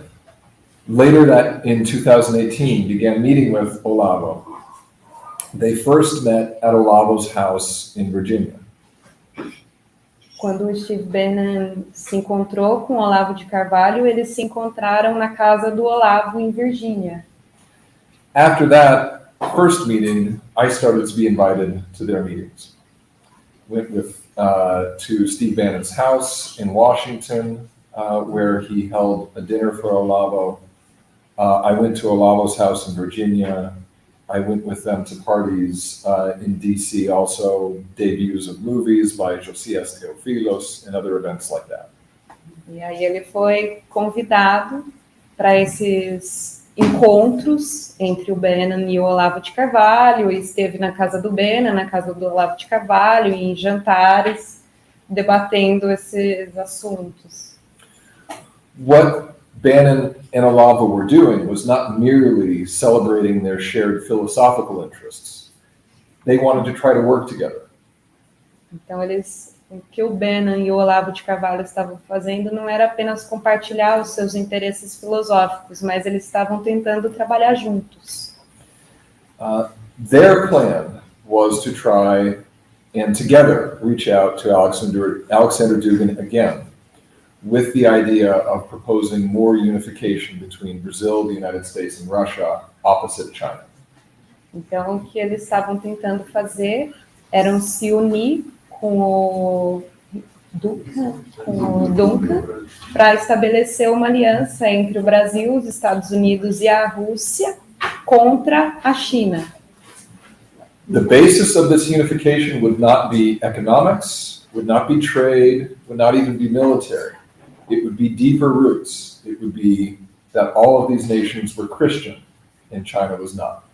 Speaker 3: later in 2018, began meeting with Olavo, they first met at Olavo's house in Virginia.
Speaker 4: Quando o Steve Bannon se encontrou com o Olavo de Carvalho, eles se encontraram na casa do Olavo em Virgínia.
Speaker 3: After that first meeting, I started to be invited to their meetings. Went to Steve Bannon's house in Washington, where he held a dinner for Olavo. I went to Olavo's house in Virginia. I went with them to parties in DC, also debuts of movies by Josias Teofilos and other events like that.
Speaker 4: E aí ele foi convidado para esses encontros entre o Bannon e o Olavo de Carvalho, e esteve na casa do Bannon, na casa do Olavo de Carvalho, em jantares, debatendo esses assuntos.
Speaker 3: What Bannon and Olavo were doing was not merely celebrating their shared philosophical interests. They wanted to try to work together.
Speaker 4: Então, o que o Bannon e o Olavo de Carvalho estavam fazendo não era apenas compartilhar os seus interesses filosóficos, mas eles estavam tentando trabalhar juntos.
Speaker 3: Their plan was to try and together reach out to Alexander Dugin again, with the idea of proposing more unification between Brazil, the United States, and Russia, opposite China.
Speaker 4: Então, o que eles estavam tentando fazer era se unir com o Duncan para estabelecer uma aliança entre o Brasil, os Estados Unidos e a Rússia contra a China.
Speaker 3: The basis of this unification would not be economics, would not be trade, would not even be military. It would be deeper roots. It would be that all of these nations were Christian and China was not.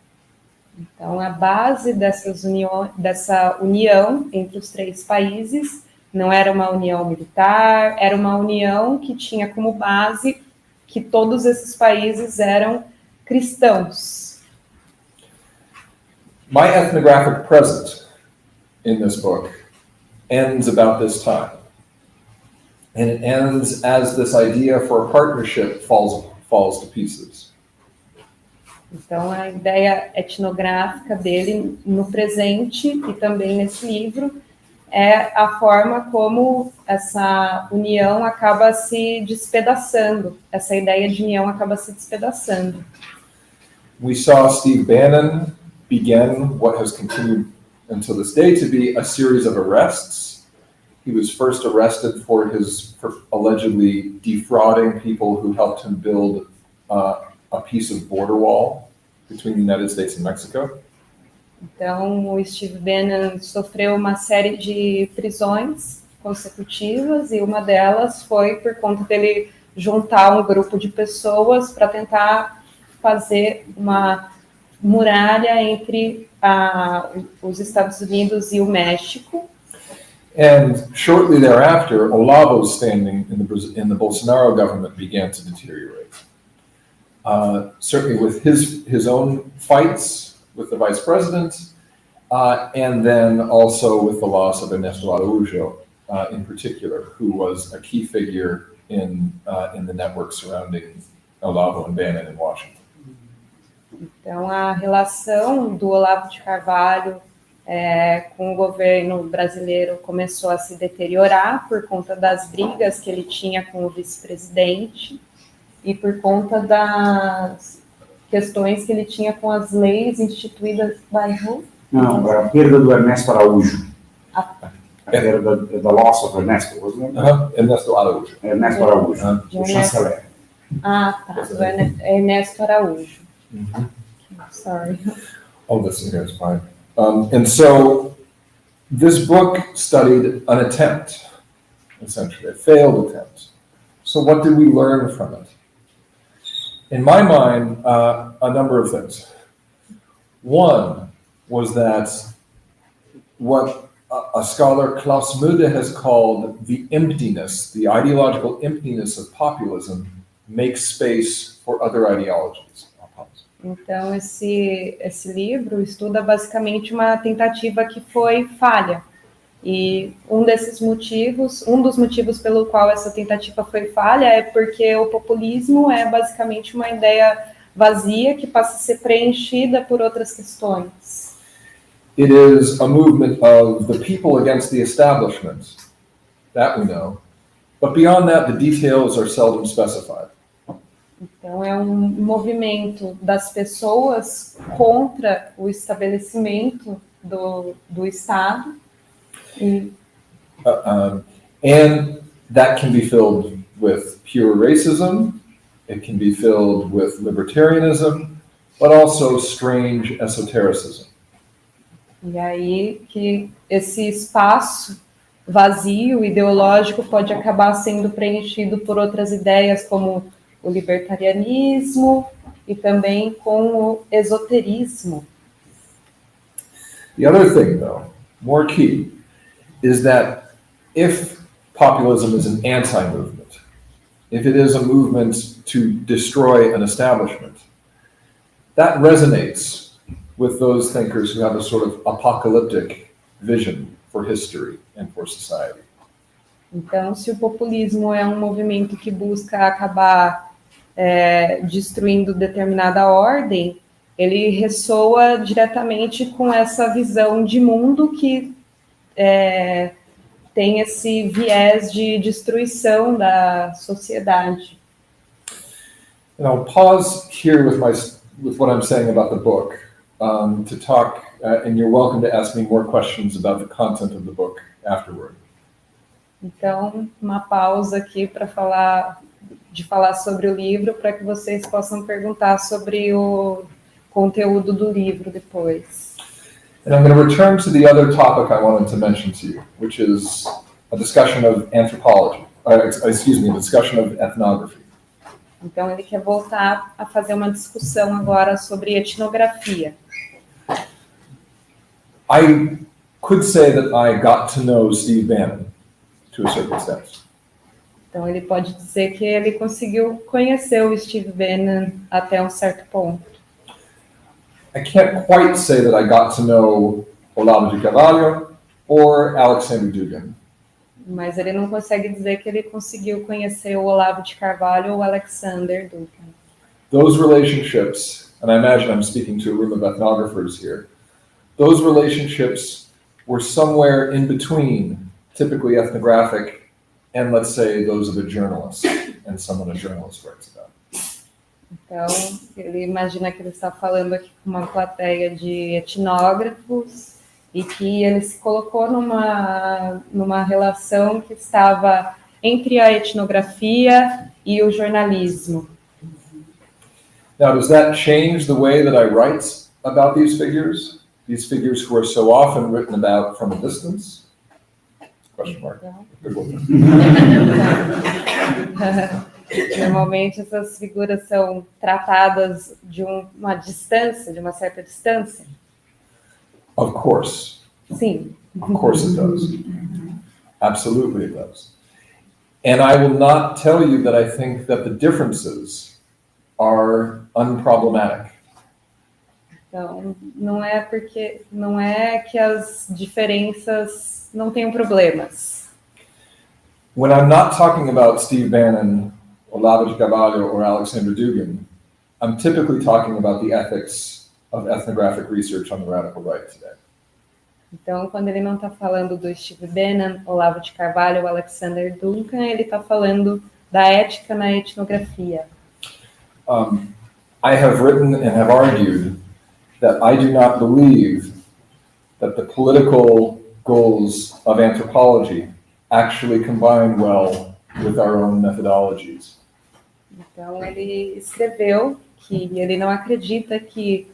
Speaker 4: Então, a base dessa união entre os três países não era uma união militar, era uma união que tinha como base que todos esses países eram cristãos.
Speaker 3: My ethnographic present in this book ends about this time. And it ends as this idea for a partnership falls to pieces.
Speaker 4: Então, a ideia etnográfica dele no presente e também nesse livro é a forma como essa união acaba se despedaçando, essa ideia de união acaba se despedaçando.
Speaker 3: We saw Steve Bannon begin what has continued until this day to be a series of arrests. He was first arrested for allegedly defrauding people who helped him build a piece of border wall between the United States and Mexico.
Speaker 4: Então, o Steve Bannon sofreu uma série de prisões consecutivas e uma delas foi por conta dele juntar um grupo de pessoas para tentar fazer uma muralha entre os Estados Unidos e o México.
Speaker 3: And shortly thereafter, Olavo's standing in the Bolsonaro government began to deteriorate. Certainly with his own fights with the vice president, and then also with the loss of Ernesto Araújo in particular, who was a key figure in the network surrounding Olavo and Bannon in Washington.
Speaker 4: Então, a relação do Olavo de Carvalho com o governo brasileiro começou a se deteriorar por conta das brigas que ele tinha com o vice-presidente e por conta das questões que ele tinha com as leis instituídas by who?
Speaker 1: Não, a perda do Ernesto Araújo. A perda da loss of Ernesto, wasn't it?
Speaker 3: Ernesto Araújo.
Speaker 1: Ernesto Araújo, o chanceler.
Speaker 4: Ah, tá, do Ernesto Araújo. Sorry.
Speaker 3: Oh, this here is fine. And so this book studied an attempt, essentially, a failed attempt. So what did we learn from it? In my mind, a number of things. One was that what a scholar, Klaus Müde, has called the emptiness, the ideological emptiness of populism, makes space for other ideologies.
Speaker 4: Então, esse livro estuda basicamente uma tentativa que foi falha. E um dos motivos pelo qual essa tentativa foi falha é porque o populismo é basicamente uma ideia vazia que passa a ser preenchida por outras questões.
Speaker 3: It is a movement of the people against the establishment, that we know. But beyond that, the details are seldom specified.
Speaker 4: Então, é um movimento das pessoas contra o estabelecimento do Estado.
Speaker 3: And that can be filled with pure racism, it can be filled with libertarianism, but also strange esotericism.
Speaker 4: E aí que esse espaço vazio ideológico pode acabar sendo preenchido por outras ideias como o libertarianismo e também com o esoterismo.
Speaker 3: The other thing, though, more key, is that if populism is an anti-movement, if it is a movement to destroy an establishment, that resonates with those thinkers who have a sort of apocalyptic vision for history and for society.
Speaker 4: Então, se o populismo é um movimento que busca acabar destruindo determinada ordem, ele ressoa diretamente com essa visão de mundo que tem esse viés de destruição da sociedade.
Speaker 3: And I'll pause here with what I'm saying about the book to talk, and you're welcome to ask me more questions about the content of the book afterward.
Speaker 4: Então, uma pausa aqui para falar sobre o livro, para que vocês possam perguntar sobre o conteúdo do livro depois.
Speaker 3: And I'm going to return to the other topic I wanted to mention to you, which is a discussion of anthropology, a discussion of ethnography.
Speaker 4: Então, ele quer voltar a fazer uma discussão agora sobre etnografia.
Speaker 3: I could say that I got to know Steve Bannon to a certain extent.
Speaker 4: Então, ele pode dizer que ele conseguiu conhecer o Steve Bannon até um certo ponto.
Speaker 3: I can't quite say that I got to know Olavo de Carvalho or Alexander Dugin.
Speaker 4: Mas ele não consegue dizer que ele conseguiu conhecer o Olavo de Carvalho ou o Alexander Dugin.
Speaker 3: Those relationships, and I imagine I'm speaking to a room of ethnographers here, those relationships were somewhere in between, typically ethnographic, and let's say those of a journalist, and someone a journalist writes about.
Speaker 4: Então, ele imagina que ele está falando aqui com uma plateia de etnógrafos e que ele se colocou numa relação que estava entre a etnografia e o jornalismo.
Speaker 3: Now, does that change the way that I write about these figures who are so often written about from a distance? Question mark.
Speaker 4: Normalmente essas figuras são tratadas de uma distância, de uma certa distância.
Speaker 3: Of course.
Speaker 4: Sim.
Speaker 3: Of course it does. Absolutely it does. And I will not tell you that I think that the differences are unproblematic.
Speaker 4: Então, não é que as diferenças não tenham problemas.
Speaker 3: When I'm not talking about Steve Bannon, Olavo de Carvalho or Alexander Dugin, I'm typically talking about the ethics of ethnographic research on the radical right today.
Speaker 4: Então, quando ele não está falando do Steve Bannon, Olavo de Carvalho ou Alexander Duncan, ele está falando da ética na etnografia.
Speaker 3: I have written and have argued that I do not believe that the political goals of anthropology actually combine well with our own methodologies.
Speaker 4: Então, ele escreveu que ele não acredita que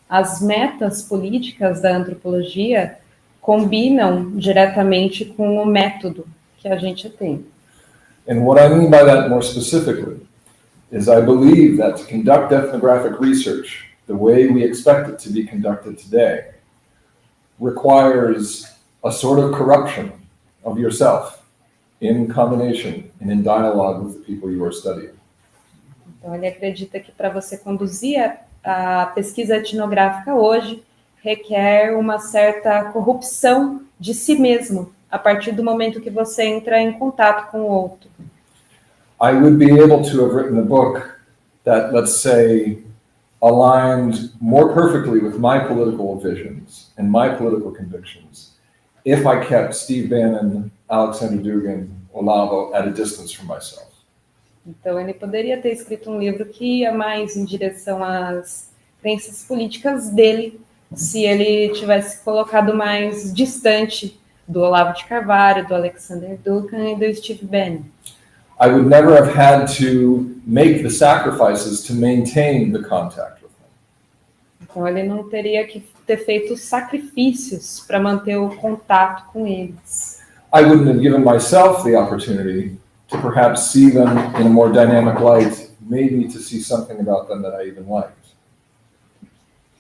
Speaker 4: as metas políticas da antropologia combinam diretamente com o método que a gente tem.
Speaker 3: And what I mean by that more specifically is I believe that to conduct ethnographic research the way we expect it to be conducted today requires a sort of corruption of yourself in combination and in dialogue with the people you are studying.
Speaker 4: Então, ele acredita que para você conduzir a pesquisa etnográfica hoje requer uma certa corrupção de si mesmo, a partir do momento que você entra em contato com o outro.
Speaker 3: I would be able to have written a book that, let's say, aligned more perfectly with my political visions and my political convictions if I kept Steve Bannon, Alexander Dugin, Olavo at a distance from myself.
Speaker 4: Então, ele poderia ter escrito um livro que ia mais em direção às crenças políticas dele, se ele tivesse colocado mais distante do Olavo de Carvalho, do Alexander Duncan e do Steve Bannon.
Speaker 3: I would never have had to make the sacrifices to maintain the contact with them.
Speaker 4: Então, ele não teria que ter feito sacrifícios para manter o contato com eles.
Speaker 3: I wouldn't have given myself the opportunity to perhaps see them in a more dynamic light, maybe to see something about them that I even liked.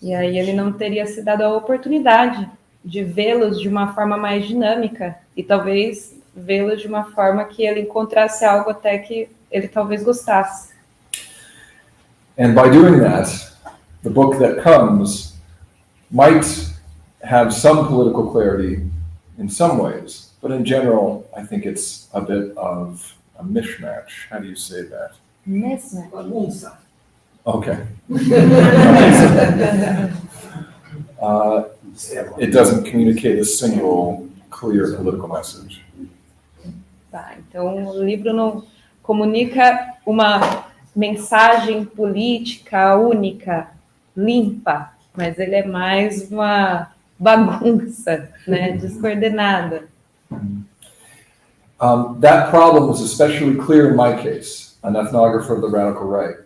Speaker 4: E aí ele não teria se dado a oportunidade de vê-los de uma forma mais dinâmica e talvez vê-los de uma forma que ele encontrasse algo até que ele talvez gostasse.
Speaker 3: And by doing that, the book that comes might have some political clarity in some ways, but in general, I think it's a bit of a mishmash. How do you say that?
Speaker 4: Mesmo.
Speaker 5: Bagunça.
Speaker 3: Okay. It doesn't communicate a single clear political message.
Speaker 4: Tá, então o livro não comunica uma mensagem política única, limpa, mas ele é mais uma bagunça, né, descoordenada.
Speaker 3: That problem was especially clear in my case, an ethnographer of the radical right.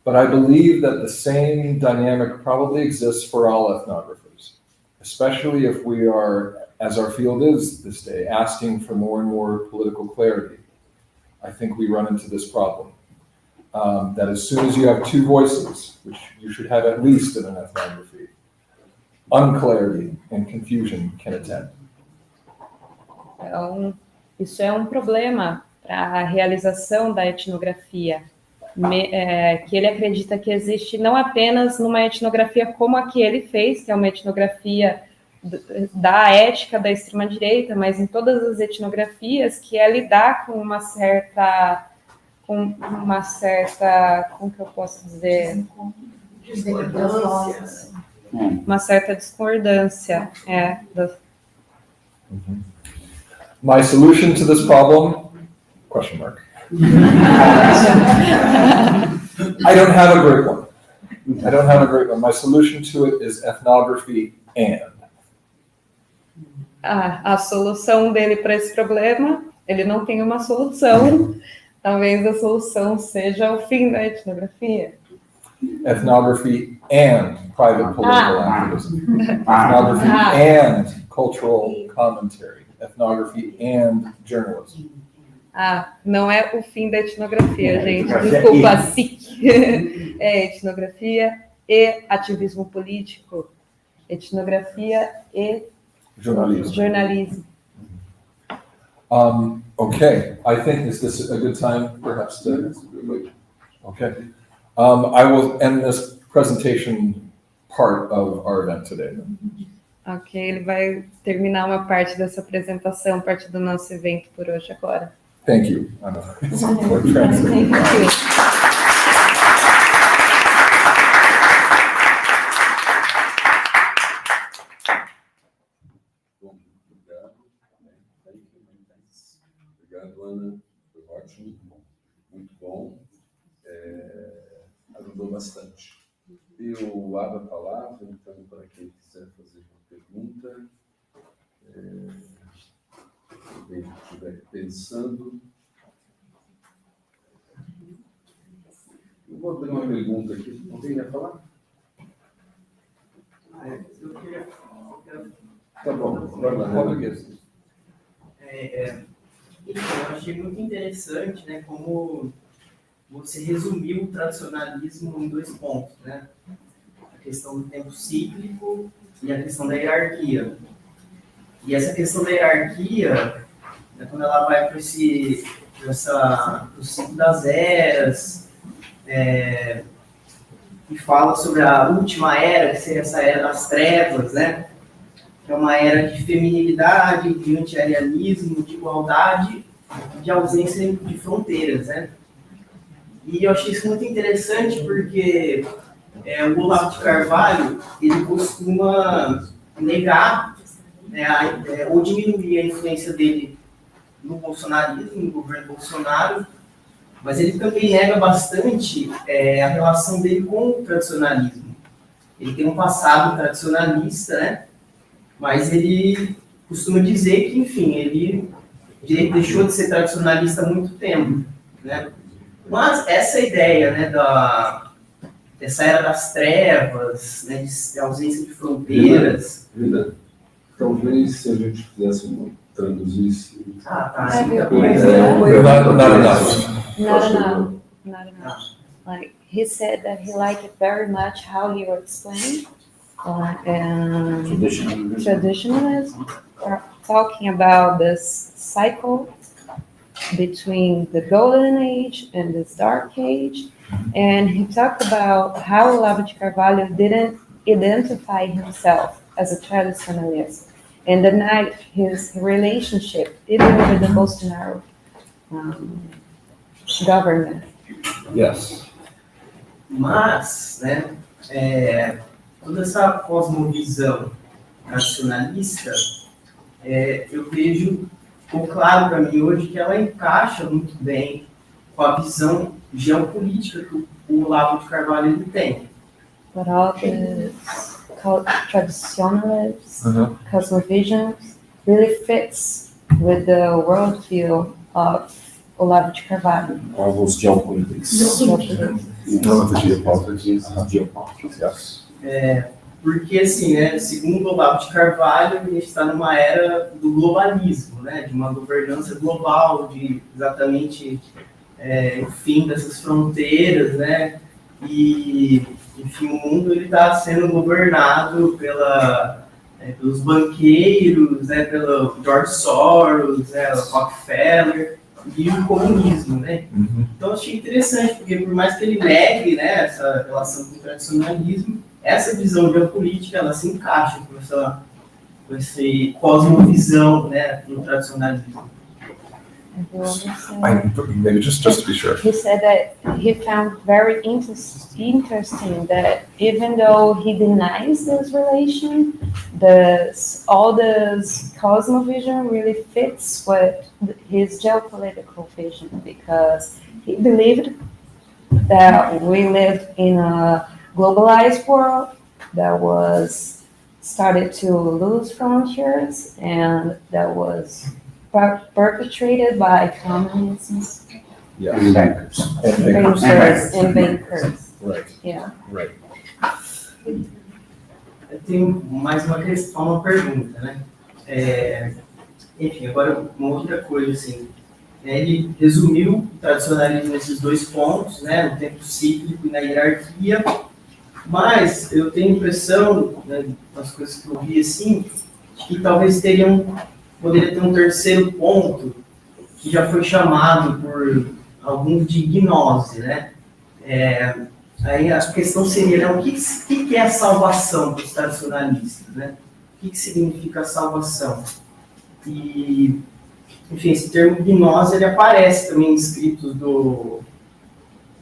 Speaker 3: But I believe that the same dynamic probably exists for all ethnographers, especially if we are, as our field is this day, asking for more and more political clarity. I think we run into this problem. That as soon as you have two voices, which you should have at least in an ethnography, unclarity and confusion can attend.
Speaker 4: Então, isso é um problema para a realização da etnografia, que ele acredita que existe não apenas numa etnografia como a que ele fez, que é uma etnografia da ética da extrema-direita, mas em todas as etnografias, que é lidar com uma certa, como que eu posso dizer?
Speaker 5: Discordância.
Speaker 4: Uma certa discordância.
Speaker 3: My solution to this problem? Question mark. I don't have a great one. My solution to it is ethnography and.
Speaker 4: A solução dele para esse problema, ele não tem uma solução. Talvez a solução seja o fim da etnografia.
Speaker 3: Ethnography and private political activism. Ethnography and cultural commentary. Ethnography and journalism.
Speaker 4: Não é o fim da etnografia, gente. Desculpa, SIC. É etnografia e ativismo político. Etnografia e jornalismo.
Speaker 3: Okay, I think is this a good time, perhaps to... Okay. I will end this presentation part of our event today.
Speaker 4: Ok, ele vai terminar uma parte dessa apresentação, parte do nosso evento por hoje agora.
Speaker 3: Thank you. I know.
Speaker 4: Thank you.
Speaker 2: Bom, obrigado. Obrigado, Ana. Foi ótimo. Muito bom. Ajudou bastante. Eu abro a palavra, então, para quem quiser fazer uma pergunta. Quem estiver pensando. Eu vou abrir uma pergunta aqui. Alguém ia falar?
Speaker 6: Eu queria...
Speaker 2: Tá bom, vai lá.
Speaker 6: Eu achei muito interessante, né, como você resumiu o tradicionalismo em 2 pontos, né? A questão do tempo cíclico e a questão da hierarquia. E essa questão da hierarquia, né, quando ela vai para o ciclo das eras, e fala sobre a última era, que seria essa era das trevas, né? Que é uma era de feminilidade, de anti-arianismo, de igualdade, de ausência de fronteiras, né? E eu achei isso muito interessante porque o Olavo de Carvalho, ele costuma negar, né, ou diminuir a influência dele no bolsonarismo, no governo Bolsonaro, mas ele também nega bastante a relação dele com o tradicionalismo. Ele tem um passado tradicionalista, né? Mas ele costuma dizer que, enfim, ele deixou de ser tradicionalista há muito tempo, né? Mas essa ideia, né, dessa era das trevas, né, de ausência de fronteiras...
Speaker 2: Talvez se a gente fizesse traduzisse...
Speaker 4: Not enough. Like, he said that he liked it very much how you explained. Traditionalism, talking about this cycle between the golden age and this dark age, and he talked about how Olavo de Carvalho didn't identify himself as a traditionalist and denied his relationship even with the Bolsonaro government.
Speaker 3: Yes.
Speaker 6: Mas, né, toda essa cosmovisão nacionalista, eu vejo, ficou claro para mim hoje que ela encaixa muito bem com a visão geopolítica que o Olavo de Carvalho ele tem.
Speaker 4: But all this traditionalist cosmovisions really fits with the worldview of Olavo de Carvalho.
Speaker 1: All those geopolitics.
Speaker 3: Yes.
Speaker 6: Porque, assim, né, segundo Olavo de Carvalho, a gente está numa era do globalismo, né, de uma governança global, de exatamente o fim dessas fronteiras, né, e, enfim, o mundo está sendo governado pelos banqueiros, né, pelo George Soros, né, o Rockefeller e o comunismo, né. Então, achei interessante, porque por mais que ele negue, né, essa relação com o tradicionalismo, essa visão geopolítica, ela se encaixa com essa cosmovisão, né, no tradicionalismo.
Speaker 3: Maybe just to be sure.
Speaker 4: He said that he found very interesting that even though he denies this relation, all this cosmovision really fits with his geopolitical vision, because he believed that we lived in a globalized world that was started to lose frontiers and that was perpetrated by communists
Speaker 1: And bankers.
Speaker 4: and bankers.
Speaker 3: Right.
Speaker 4: Yeah.
Speaker 3: Right.
Speaker 6: Eu tenho mais uma questão, uma pergunta, né? Enfim, agora uma outra coisa, assim. Ele resumiu o tradicionalismo nesses 2 pontos, né? No tempo cíclico e na hierarquia. Mas eu tenho a impressão, né, das coisas que eu vi, assim, que talvez poderia ter um terceiro ponto que já foi chamado por alguns de gnose, né? Aí a questão seria, né, o que é a salvação para os tradicionalistas, né? O que significa a salvação? E enfim, esse termo gnose, ele aparece também em escritos do,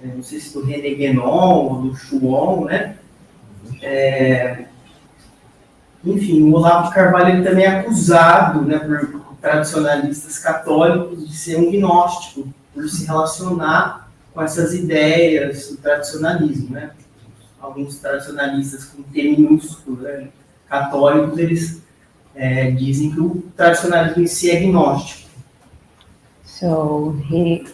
Speaker 6: não sei se do René Guénon ou do Chuon, né? Enfim, o Olavo de Carvalho ele também é acusado, né, por tradicionalistas católicos de ser um gnóstico, por se relacionar com essas ideias do tradicionalismo, né? Alguns tradicionalistas com T minúsculo, né, católicos, eles dizem que o tradicionalismo em si é gnóstico.
Speaker 4: So he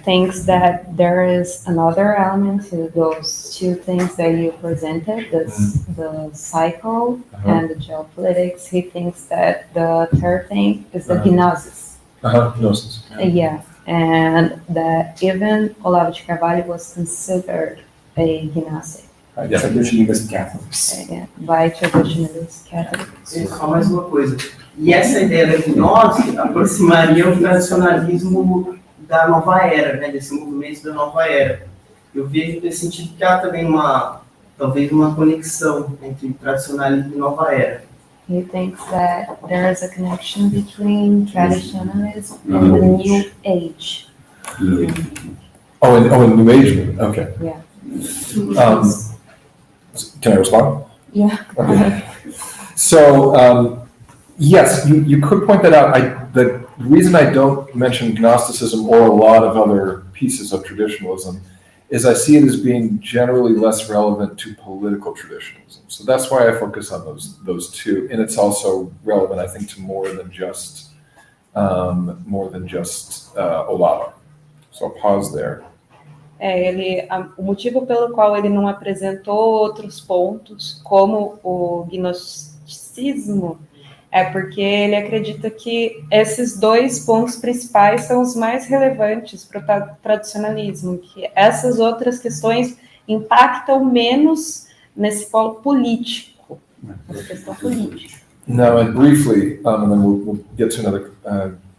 Speaker 4: thinks that there is another element to those two things that you presented, the cycle and the geopolitics. He thinks that the third thing is the gnosis.
Speaker 3: Gnosis.
Speaker 4: Yeah, and that even Olavo de Carvalho was considered a Gnostic.
Speaker 1: Yeah, traditionalist Catholics.
Speaker 4: By traditionalist Catholics.
Speaker 6: E só mais uma coisa. E essa ideia da gnose aproximaria o tradicionalismo da nova era, né, desse movimento da nova era. Eu vejo nesse sentido que há também talvez uma conexão entre tradicionalismo e nova era.
Speaker 4: He thinks that there is a connection between traditionalism and the New Age.
Speaker 3: Oh, in New Age. Okay.
Speaker 4: Yeah.
Speaker 3: Can I respond?
Speaker 4: Yeah.
Speaker 3: Okay. So, yes, you could point that out. The reason I don't mention Gnosticism or a lot of other pieces of traditionalism is I see it as being generally less relevant to political traditionalism. So that's why I focus on those two. And it's also relevant, I think, to more than just Olavo. So I'll pause there.
Speaker 4: O motivo pelo qual ele não apresentou outros pontos, como o gnosticismo, é porque ele acredita que esses dois pontos principais são os mais relevantes para o tradicionalismo, que essas outras questões impactam menos nesse polo político, nessa questão política.
Speaker 3: Now, and briefly, and then we'll get to another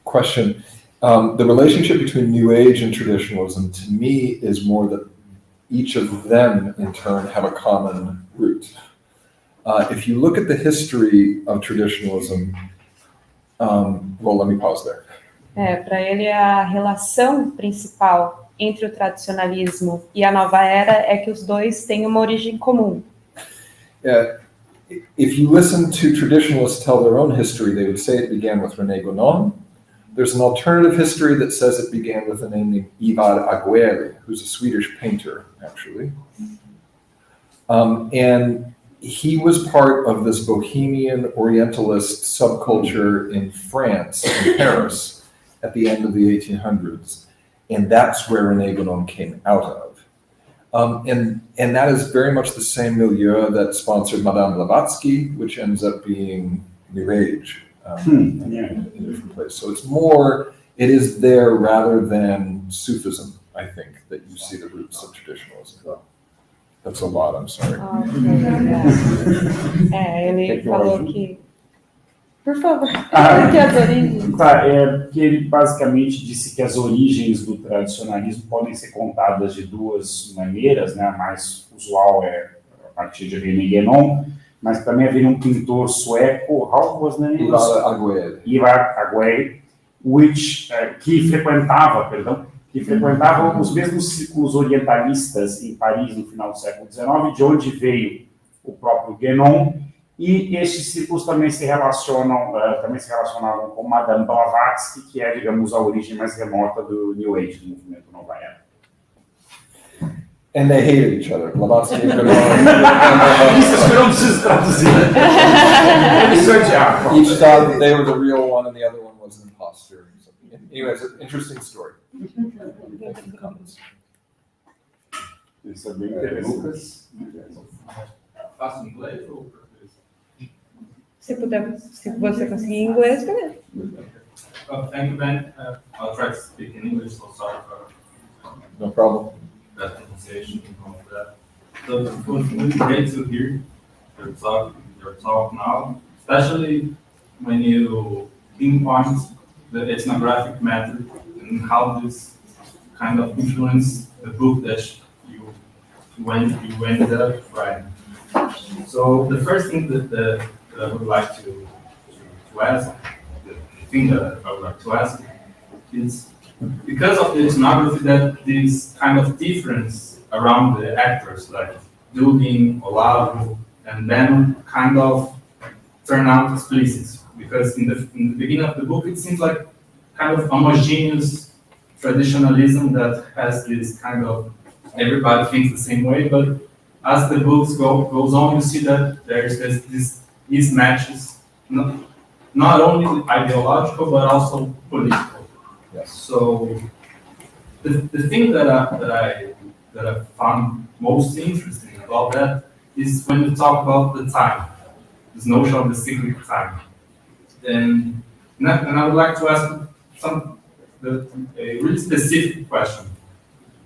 Speaker 3: question. The relationship between New Age and traditionalism, to me, is more that each of them, in turn, have a common root. If you look at the history of traditionalism, well, let me pause there.
Speaker 4: Para ele, a relação principal entre o tradicionalismo e a nova era é que os dois têm uma origem comum.
Speaker 3: If you listen to traditionalists tell their own history, they would say it began with René Guénon. There's an alternative history that says it began with a name named Ivar Aguirre, who's a Swedish painter, actually. And he was part of this Bohemian Orientalist subculture in France, in Paris, at the end of the 1800s. And that's where René Guénon came out of. And that is very much the same milieu that sponsored Madame Blavatsky, which ends up being New Age in a different place. So it is there rather than Sufism, I think, that you see the roots of traditionalism. That's a lot, I'm sorry.
Speaker 4: Ele falou que... Por favor, que as origens...
Speaker 1: Que ele basicamente disse que as origens do tradicionalismo podem ser contadas de duas maneiras, né? A mais usual é a partir de René Guénon, mas também havia um pintor sueco, how was the name? Ivar Aguirre, que frequentava os mesmos círculos orientalistas em Paris no final do século XIX, de onde veio o próprio Guénon, e estes círculos também se relacionavam com Madame Blavatsky, que é, digamos, a origem mais remota do New Age, do movimento Nova Era.
Speaker 3: And they hated each other. Blavatsky and Guénon.
Speaker 1: Isso que eu não preciso traduzir.
Speaker 3: Each thought that they were the real one and the other one was an imposter. Anyways, an interesting story.
Speaker 1: Isso é bem interessante.
Speaker 2: Lucas?
Speaker 7: Faço inglês ou português?
Speaker 4: Se você conseguir inglês, beleza.
Speaker 7: Thank you, Ben. I'll try to speak in English, so sorry for
Speaker 3: No problem.
Speaker 7: that pronunciation and all of that. So it was really great to hear your talk now, especially when you pinpoint the ethnographic method and how this kind of influenced the book that you ended up writing. So the first thing that I would like to ask, thing that I would like to ask is, because of the ethnography, that this kind of difference around the actors, like Dugin, Olavo, and Ben, kind of turn out explicit. Because in the beginning of the book, it seems like kind of homogeneous traditionalism that has this kind of everybody thinks the same way. But as the book goes on, you see that there's this mismatches, not only ideological but also political.
Speaker 3: Yes.
Speaker 7: So the thing that I found most interesting about that is when you talk about the time, this notion of the cyclic time. And I would like to ask a really specific question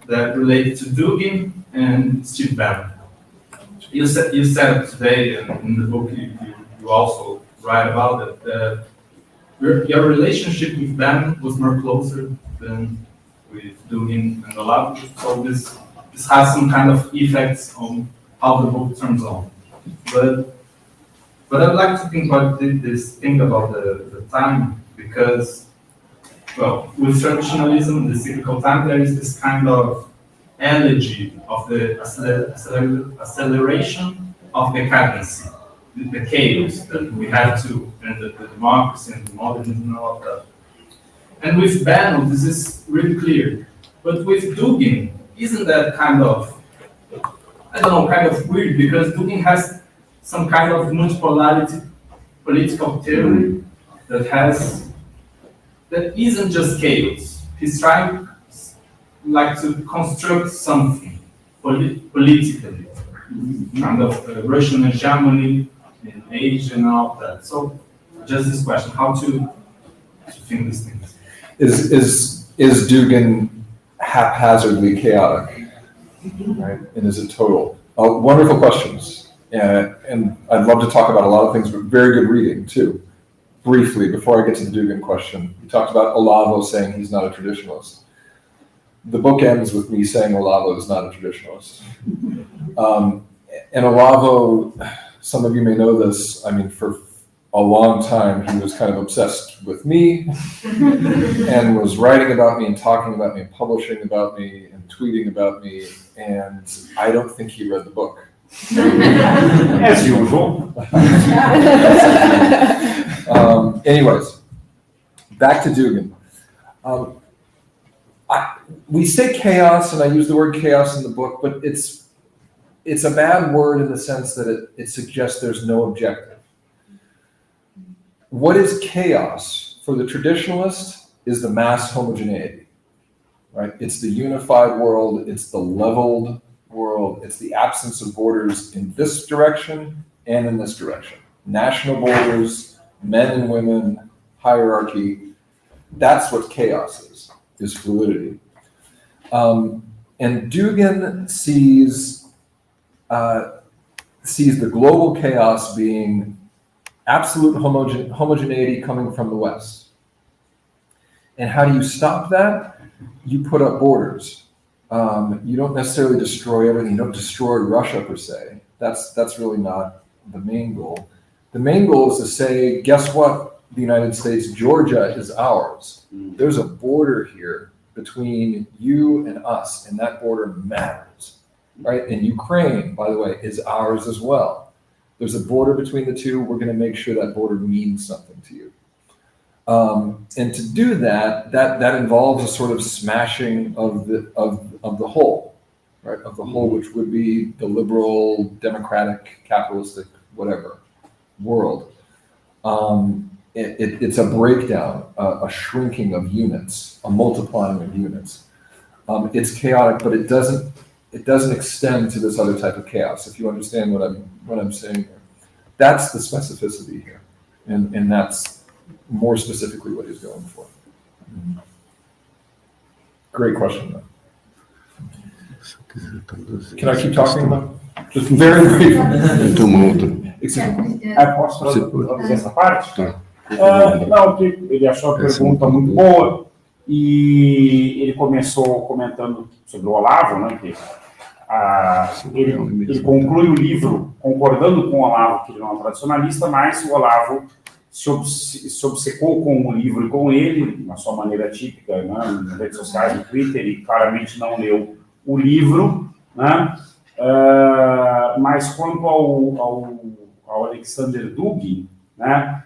Speaker 7: that relates to Dugin and Steve Bannon. You said today, and in the book you also write about it, that your relationship with Bannon was more closer than with Dugin and Olavo. So this has some kind of effects on how the book turns on. But I'd like to think about this thing about the time, because, well, with traditionalism, the cyclical time, there is this kind of elegy of the acceleration of decadency, the chaos that we have to, and the democracy and the modernism and all of that. And with Bannon, this is really clear. But with Dugin, isn't that kind of, I don't know, kind of weird, because Dugin has some kind of multipolarity political theory that isn't just chaos. He's trying like to construct something politically, kind of Russian hegemony in Asia and all of that. So just this question, how to think these things?
Speaker 3: Is Dugin haphazardly chaotic, right? And is it total? Wonderful questions. And I'd love to talk about a lot of things, but very good reading too. Briefly, before I get to the Dugin question, you talked about Olavo saying he's not a traditionalist. The book ends with me saying Olavo is not a traditionalist. And Olavo, some of you may know this, I mean, for a long time, he was kind of obsessed with me and was writing about me and talking about me and publishing about me and tweeting about me. And I don't think he read the book.
Speaker 1: As usual.
Speaker 3: Anyways, back to Dugin. We say chaos, and I use the word chaos in the book, but it's a bad word in the sense that it suggests there's no objective. What is chaos for the traditionalist is the mass homogeneity, right? It's the unified world, it's the leveled world, it's the absence of borders in this direction and in this direction. National borders, men and women, hierarchy, that's what chaos is fluidity. And Dugin sees the global chaos being absolute homogeneity coming from the West. And how do you stop that? You put up borders. You don't necessarily destroy everything. You don't destroy Russia per se. That's really not the main goal. The main goal is to say, guess what? The United States, Georgia is ours. There's a border here between you and us, and that border matters, right? And Ukraine, by the way, is ours as well. There's a border between the two. We're going to make sure that border means something to you. And to do that involves a sort of smashing of the whole, right? Of the whole, which would be the liberal, democratic, capitalistic, whatever world. It's a breakdown, a shrinking of units, a multiplying of units. It's chaotic, but it doesn't extend to this other type of chaos. If you understand what I'm saying here, that's the specificity here, and that's more specifically what he's going for. Great question, though. Can I keep talking about? Just very brief.
Speaker 1: Posso fazer essa parte? Não, ele achou a pergunta muito boa e ele começou comentando sobre o Olavo, né? Que, ele conclui o livro concordando com o Olavo que ele não é um tradicionalista, mas o Olavo se obcecou com o livro e com ele, na sua maneira típica, né, nas redes sociais, no Twitter, e claramente não leu o livro, né? Mas quanto ao Alexander Dugin, né,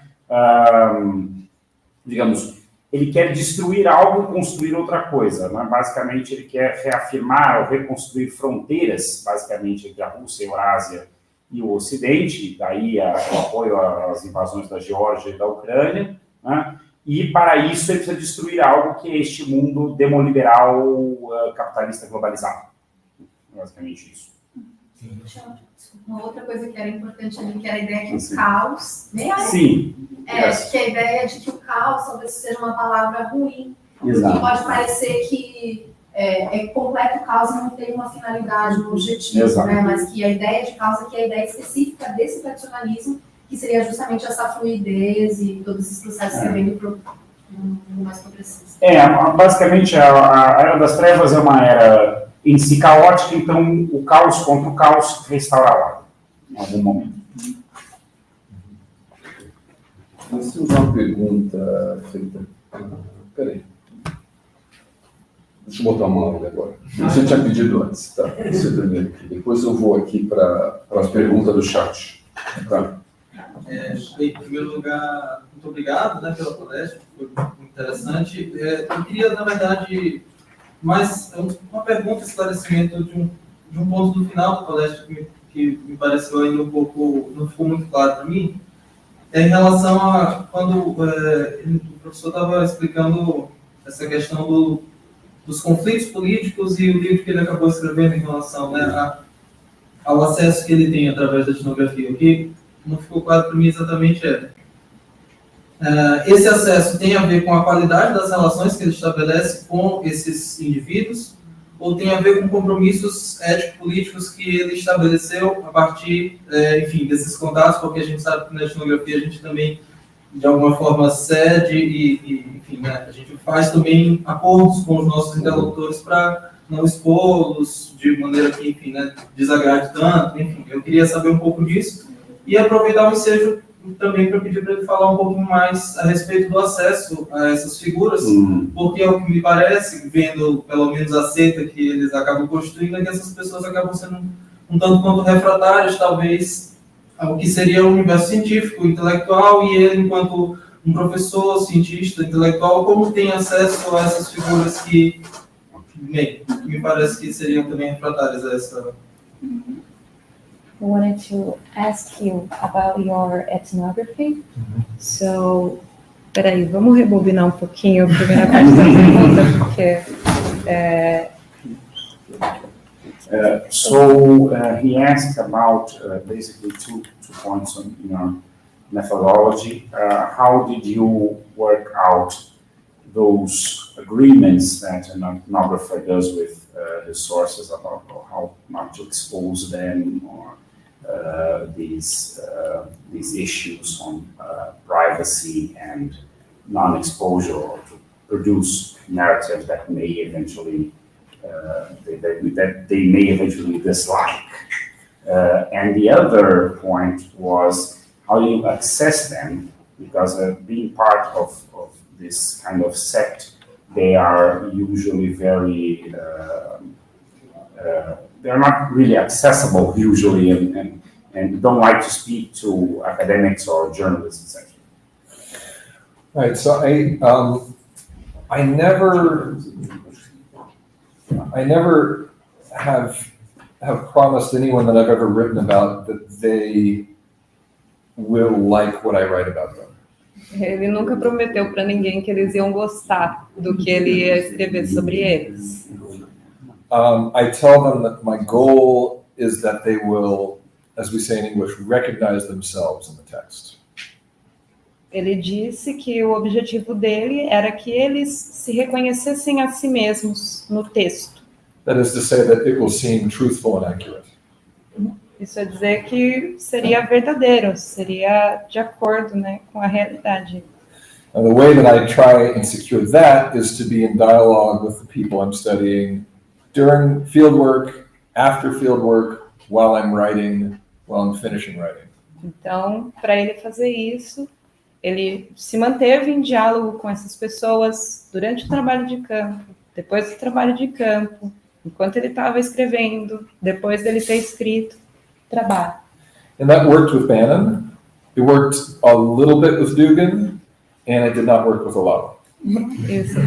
Speaker 1: digamos, ele quer destruir algo e construir outra coisa, né? Basicamente, ele quer reafirmar ou reconstruir fronteiras, basicamente, entre a Rússia, a Eurásia e o Ocidente, daí o apoio às invasões da Geórgia e da Ucrânia, né? E, para isso, ele precisa destruir algo que é este mundo demoliberal capitalista globalizado. Basicamente isso.
Speaker 8: Uma outra coisa que era importante ali, que era a ideia que o caos...
Speaker 1: Sim.
Speaker 8: Acho que a ideia de que o caos talvez seja uma palavra ruim.
Speaker 1: Exato.
Speaker 8: Porque pode parecer que é completo caos e não tem uma finalidade, um objetivo, né? Mas que a ideia de caos aqui é a ideia específica desse tradicionalismo, que seria justamente essa fluidez e todos esses processos serem mais progressistas.
Speaker 1: Basicamente, a Era das Trevas é uma era em si caótica, então o caos contra o caos restaura a ordem, em algum momento.
Speaker 2: Nós temos uma pergunta feita. Peraí. Deixa eu botar uma aula agora. Você tinha pedido antes, tá? Você primeiro aqui. Depois eu vou aqui para as perguntas do chat. Tá?
Speaker 9: Em primeiro lugar, muito obrigado, né, pela palestra, foi muito interessante. Eu queria, na verdade, mais uma pergunta, esclarecimento de um ponto do final da palestra que me pareceu ainda um pouco, não ficou muito claro para mim, em relação a quando o professor estava explicando essa questão dos conflitos políticos e o livro que ele acabou escrevendo em relação, né, ao acesso que ele tem através da etnografia. O que não ficou claro para mim exatamente esse acesso tem a ver com a qualidade das relações que ele estabelece com esses indivíduos, ou tem a ver com compromissos ético-políticos que ele estabeleceu a partir, enfim, desses contatos, porque a gente sabe que na etnografia a gente também, de alguma forma, cede e enfim, né, a gente faz também acordos com os nossos interlocutores para não expô-los de maneira que, enfim, né, desagrade tanto, enfim, eu queria saber um pouco disso e aproveitar o ensejo também para pedir para ele falar um pouquinho mais a respeito do acesso a essas figuras, porque é o que me parece, vendo pelo menos a seita que eles acabam constituindo, é que essas pessoas acabam sendo um tanto quanto refratárias, talvez, ao que seria o universo científico, intelectual, e ele, enquanto um professor, cientista, intelectual, como tem acesso a essas figuras que, bem, me parece que seriam também refratárias a essa...
Speaker 4: I wanted to ask you about your ethnography. So, peraí, vamos rebobinar um pouquinho a primeira parte da pergunta, porque...
Speaker 1: He asked about basically two points in your methodology. How did you work out those agreements that an ethnographer does with his sources about how not to expose them or these issues on privacy and non-exposure, or to produce narratives that may eventually they may eventually dislike. And the other point was how do you access them, because being part of this kind of sect, they are usually very they're not really accessible usually, and don't like to speak to academics or journalists, etc.
Speaker 3: Right. So I never have promised anyone that I've ever written about that they will like what I write about them.
Speaker 4: Ele nunca prometeu para ninguém que eles iam gostar do que ele ia escrever sobre eles.
Speaker 3: I tell them that my goal is that they will, as we say in English, recognize themselves in the text.
Speaker 4: Ele disse que o objetivo dele era que eles se reconhecessem a si mesmos no texto.
Speaker 3: That is to say that it will seem truthful and accurate.
Speaker 4: Isso é dizer que seria verdadeiro, seria de acordo, né, com a realidade.
Speaker 3: And the way that I try and secure that is to be in dialogue with the people I'm studying during fieldwork, after fieldwork, while I'm writing, while I'm finishing writing.
Speaker 4: Então, para ele fazer isso, ele se manteve em diálogo com essas pessoas durante o trabalho de campo, depois do trabalho de campo, enquanto ele estava escrevendo, depois dele ter escrito, trabalho.
Speaker 3: And that worked with Bannon. It worked a little bit with Dugan, and it did not work with Olavo.
Speaker 4: Isso.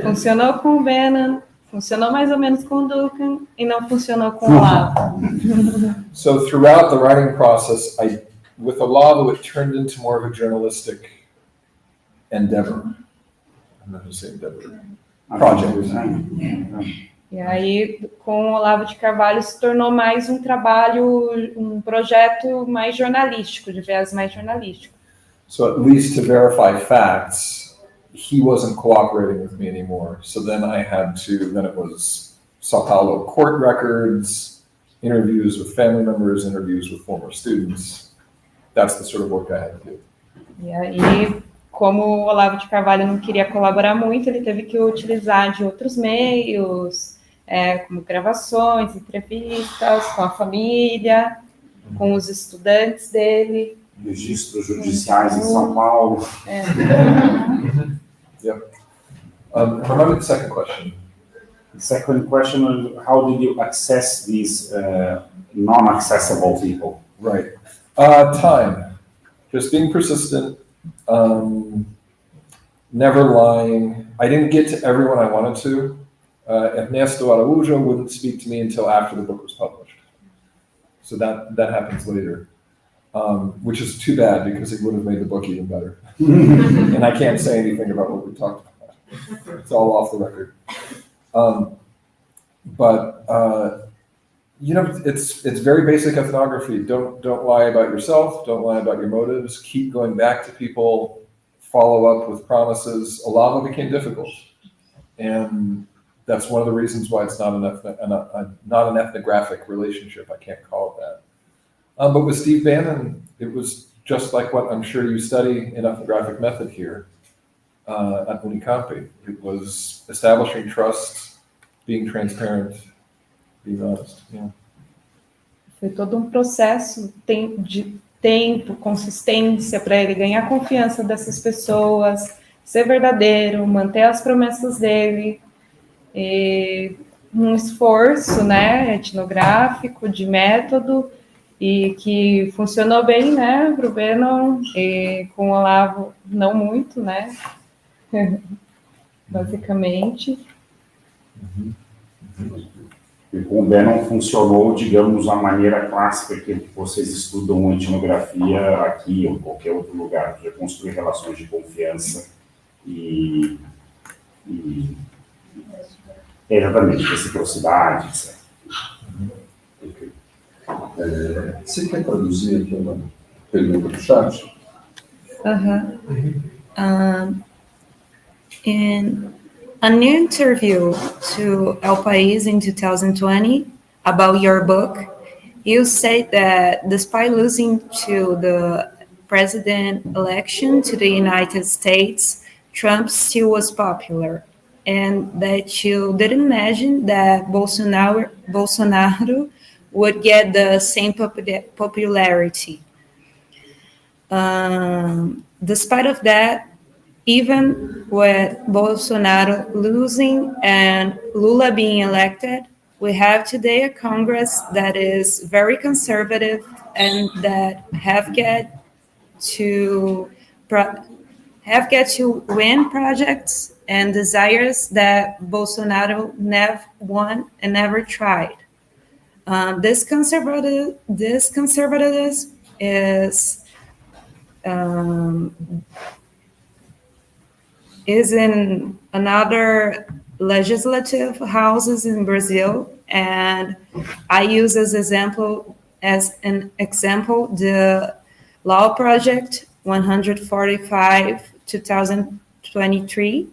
Speaker 4: Funcionou com o Bannon, funcionou mais ou menos com o Dugan, e não funcionou com o Olavo.
Speaker 3: So throughout the writing process, with Olavo, it turned into more of a journalistic endeavor. I'm not going to say endeavor. Project.
Speaker 4: E aí, com o Olavo de Carvalho, se tornou mais um trabalho, um projeto mais jornalístico, de viés mais jornalístico.
Speaker 3: So at least to verify facts, he wasn't cooperating with me anymore. So then it was Sao Paulo court records, interviews with family members, interviews with former students. That's the sort of work I had to do.
Speaker 4: E aí, como o Olavo de Carvalho não queria colaborar muito, ele teve que utilizar de outros meios, como gravações, entrevistas com a família, com os estudantes dele.
Speaker 1: Registros judiciais em São Paulo.
Speaker 3: Yep. Remember the second question.
Speaker 1: The second question is, how did you access these non-accessible people?
Speaker 3: Right. Time. Just being persistent, never lying. I didn't get to everyone I wanted to. Ernesto Araújo wouldn't speak to me until after the book was published. So that happens later, which is too bad because it would have made the book even better. And I can't say anything about what we talked about. It's all off the record. It's very basic ethnography. Don't lie about yourself. Don't lie about your motives. Keep going back to people. Follow up with promises. Olavo became difficult, and that's one of the reasons why it's not an ethnographic relationship. I can't call it that. But with Steve Bannon, it was just like what I'm sure you study in ethnographic method here at Unicamp. It was establishing trust, being transparent, being honest. Yeah.
Speaker 4: Foi todo um processo de tempo, consistência para ele ganhar a confiança dessas pessoas, ser verdadeiro, manter as promessas dele, e um esforço, né, etnográfico, de método, e que funcionou bem, né, para o Bannon, e com o Olavo não muito, né, basicamente.
Speaker 1: E com o Bannon funcionou, digamos, a maneira clássica que vocês estudam etnografia aqui ou qualquer outro lugar, de construir relações de confiança e exatamente, reciprocidade, etc.
Speaker 2: Okay. Você quer traduzir aqui uma pergunta do chat?
Speaker 4: In a new interview to El País in 2020 about your book, you said that despite losing to the president election to the United States, Trump still was popular, and that you didn't imagine that Bolsonaro would get the same popularity. Despite of that, even with Bolsonaro losing and Lula being elected, we have today a Congress that is very conservative and that have get to win projects and desires that Bolsonaro never won and never tried. This conservatism is in another legislative houses in Brazil, and I use as an example the law project 145 2023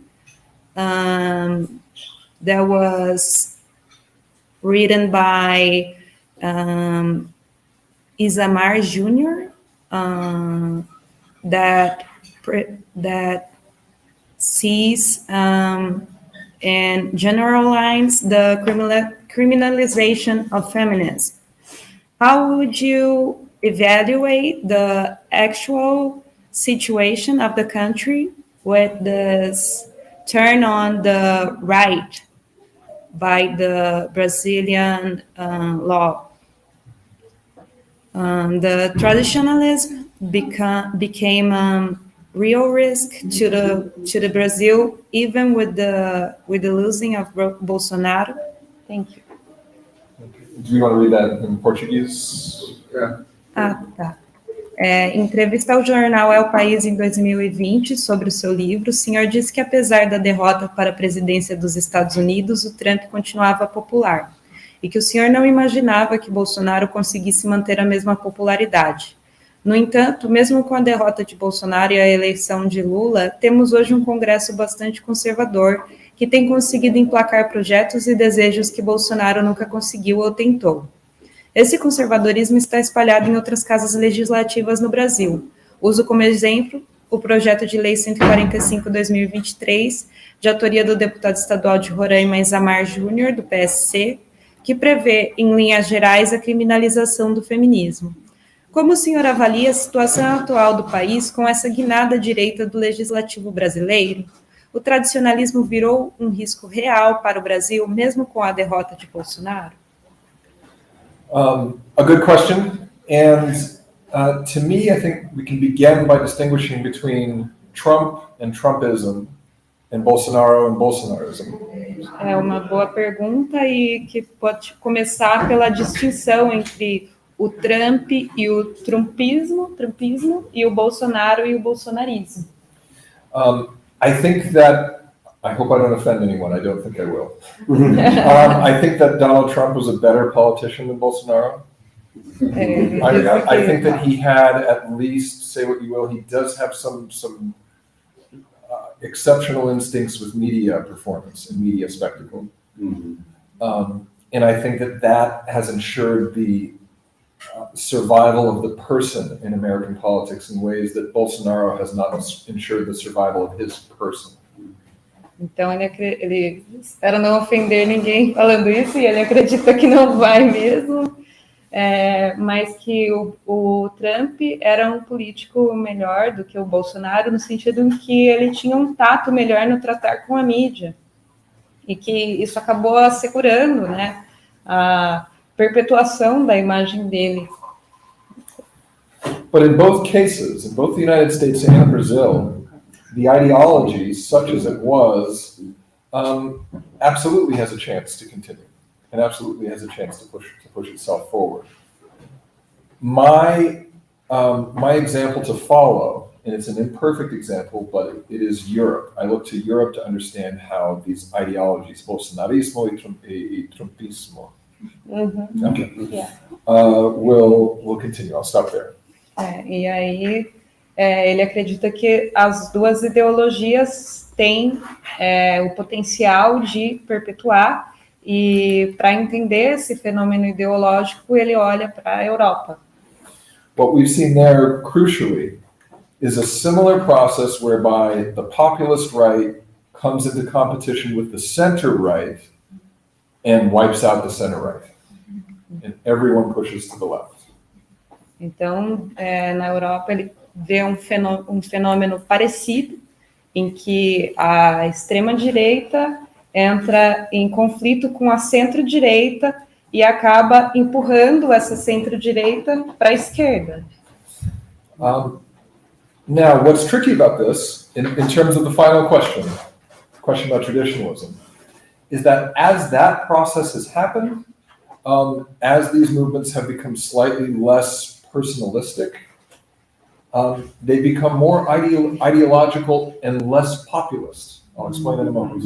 Speaker 4: that was written by Isamar Jr. That sees and generalize the criminalization of feminism. How would you evaluate the actual situation of the country with this turn on the right by the Brazilian law. The traditionalism became real risk to the Brazil, even with the losing of Bolsonaro. Thank you.
Speaker 3: Do you want to read that in Portuguese?
Speaker 2: É.
Speaker 4: Ah, tá. Em entrevista ao jornal É o País em 2020, sobre o seu livro, o senhor disse que apesar da derrota para a presidência dos Estados Unidos, o Trump continuava popular, e que o senhor não imaginava que Bolsonaro conseguisse manter a mesma popularidade. No entanto, mesmo com a derrota de Bolsonaro e a eleição de Lula, temos hoje um Congresso bastante conservador, que tem conseguido emplacar projetos e desejos que Bolsonaro nunca conseguiu ou tentou. Esse conservadorismo está espalhado em outras casas legislativas no Brasil. Uso como exemplo o projeto de lei 145/2023, de autoria do deputado estadual de Roraima, Isamar Júnior, do PSC, que prevê, em linhas gerais, a criminalização do feminismo. Como o senhor avalia a situação atual do país com essa guinada à direita do legislativo brasileiro? O tradicionalismo virou um risco real para o Brasil, mesmo com a derrota de Bolsonaro?
Speaker 3: A good question, and to me, I think we can begin by distinguishing between Trump and Trumpism and Bolsonarism.
Speaker 4: É uma boa pergunta e que pode começar pela distinção entre o Trump e o trumpismo e o Bolsonaro e o bolsonarismo.
Speaker 3: I think that, I hope I don't offend anyone, I don't think I will. I think that Donald Trump was a better politician than Bolsonaro. I think that he had, at least, say what you will, he does have some exceptional instincts with media performance and media spectacle. And I think that has ensured the survival of the person in American politics in ways that Bolsonaro has not ensured the survival of his person.
Speaker 4: Então, ele espera não ofender ninguém falando isso, e ele acredita que não vai mesmo, mas que o Trump era um político melhor do que o Bolsonaro, no sentido em que ele tinha um tato melhor no tratar com a mídia, e que isso acabou assegurando, né, a perpetuação da imagem dele.
Speaker 3: But in both cases, in both the United States and Brazil, the ideology, such as it was, absolutely has a chance to continue, and absolutely has a chance to push itself forward. My example to follow, and it's an imperfect example, but it is Europe. I look to Europe to understand how these ideologies, bolsonarismo e trumpismo, will continue. I'll stop there.
Speaker 4: E aí ele acredita que as duas ideologias têm o potencial de perpetuar, e para entender esse fenômeno ideológico, ele olha para a Europa.
Speaker 3: What we've seen there, crucially, is a similar process whereby the populist right comes into competition with the center right and wipes out the center right. And everyone pushes to the left.
Speaker 4: Então, na Europa, ele vê um fenômeno parecido, em que a extrema-direita entra em conflito com a centro-direita e acaba empurrando essa centro-direita para a esquerda.
Speaker 3: Now, what's tricky about this, in terms of the final question about traditionalism, is that as that process has happened, as these movements have become slightly less personalistic, they become more ideological and less populist. I'll explain in a moment.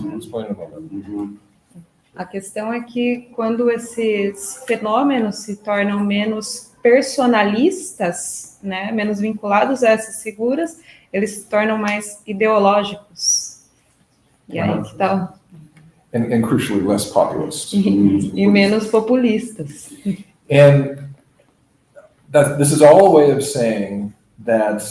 Speaker 4: A questão é que quando esses fenômenos se tornam menos personalistas, né, menos vinculados a essas figuras, eles se tornam mais ideológicos. E aí que tá.
Speaker 3: And crucially less populist.
Speaker 4: E menos populistas.
Speaker 3: And this is all a way of saying that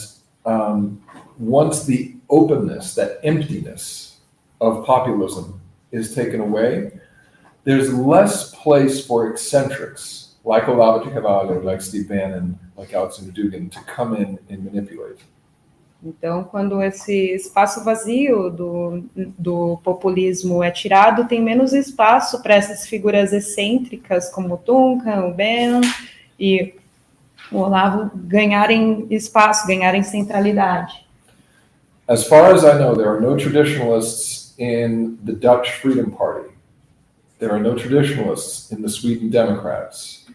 Speaker 3: once the openness, that emptiness of populism is taken away, there's less place for eccentrics like Olavo de Carvalho, like Steve Bannon, like Alexander Dugin to come in and manipulate.
Speaker 4: Então, quando esse espaço vazio do populismo é tirado, tem menos espaço para essas figuras excêntricas como o Duncan, o Ben e o Olavo ganharem espaço, ganharem centralidade.
Speaker 3: As far as I know, there are no traditionalists in the Dutch Freedom Party. There are no traditionalists in the Sweden Democrats.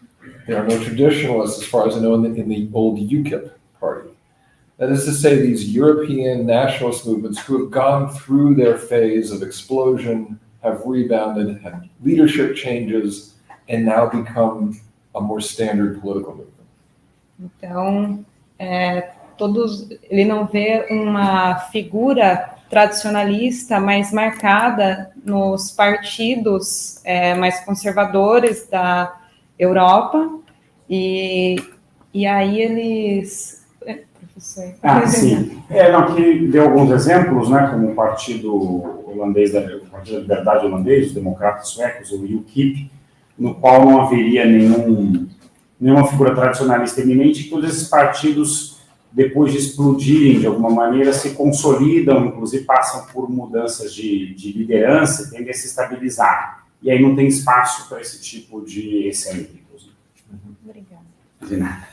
Speaker 3: There are no traditionalists, as far as I know, in the old UKIP party. That is to say, these European nationalist movements who have gone through their phase of explosion, have rebounded, had leadership changes, and now become a more standard political movement.
Speaker 4: Então, ele não vê uma figura tradicionalista mais marcada nos partidos mais conservadores da Europa, e aí eles... professor.
Speaker 1: Sim. Aqui deu alguns exemplos, né, como o Partido Holandês, o Partido da Liberdade Holandês, os Democratas Suecos, o UKIP, no qual não haveria nenhuma figura tradicionalista eminente, e todos esses partidos, depois de explodirem de alguma maneira, se consolidam, inclusive passam por mudanças de liderança e tendem a se estabilizar. E aí não tem espaço para esse tipo de excêntricos.
Speaker 4: Obrigada.
Speaker 1: De nada.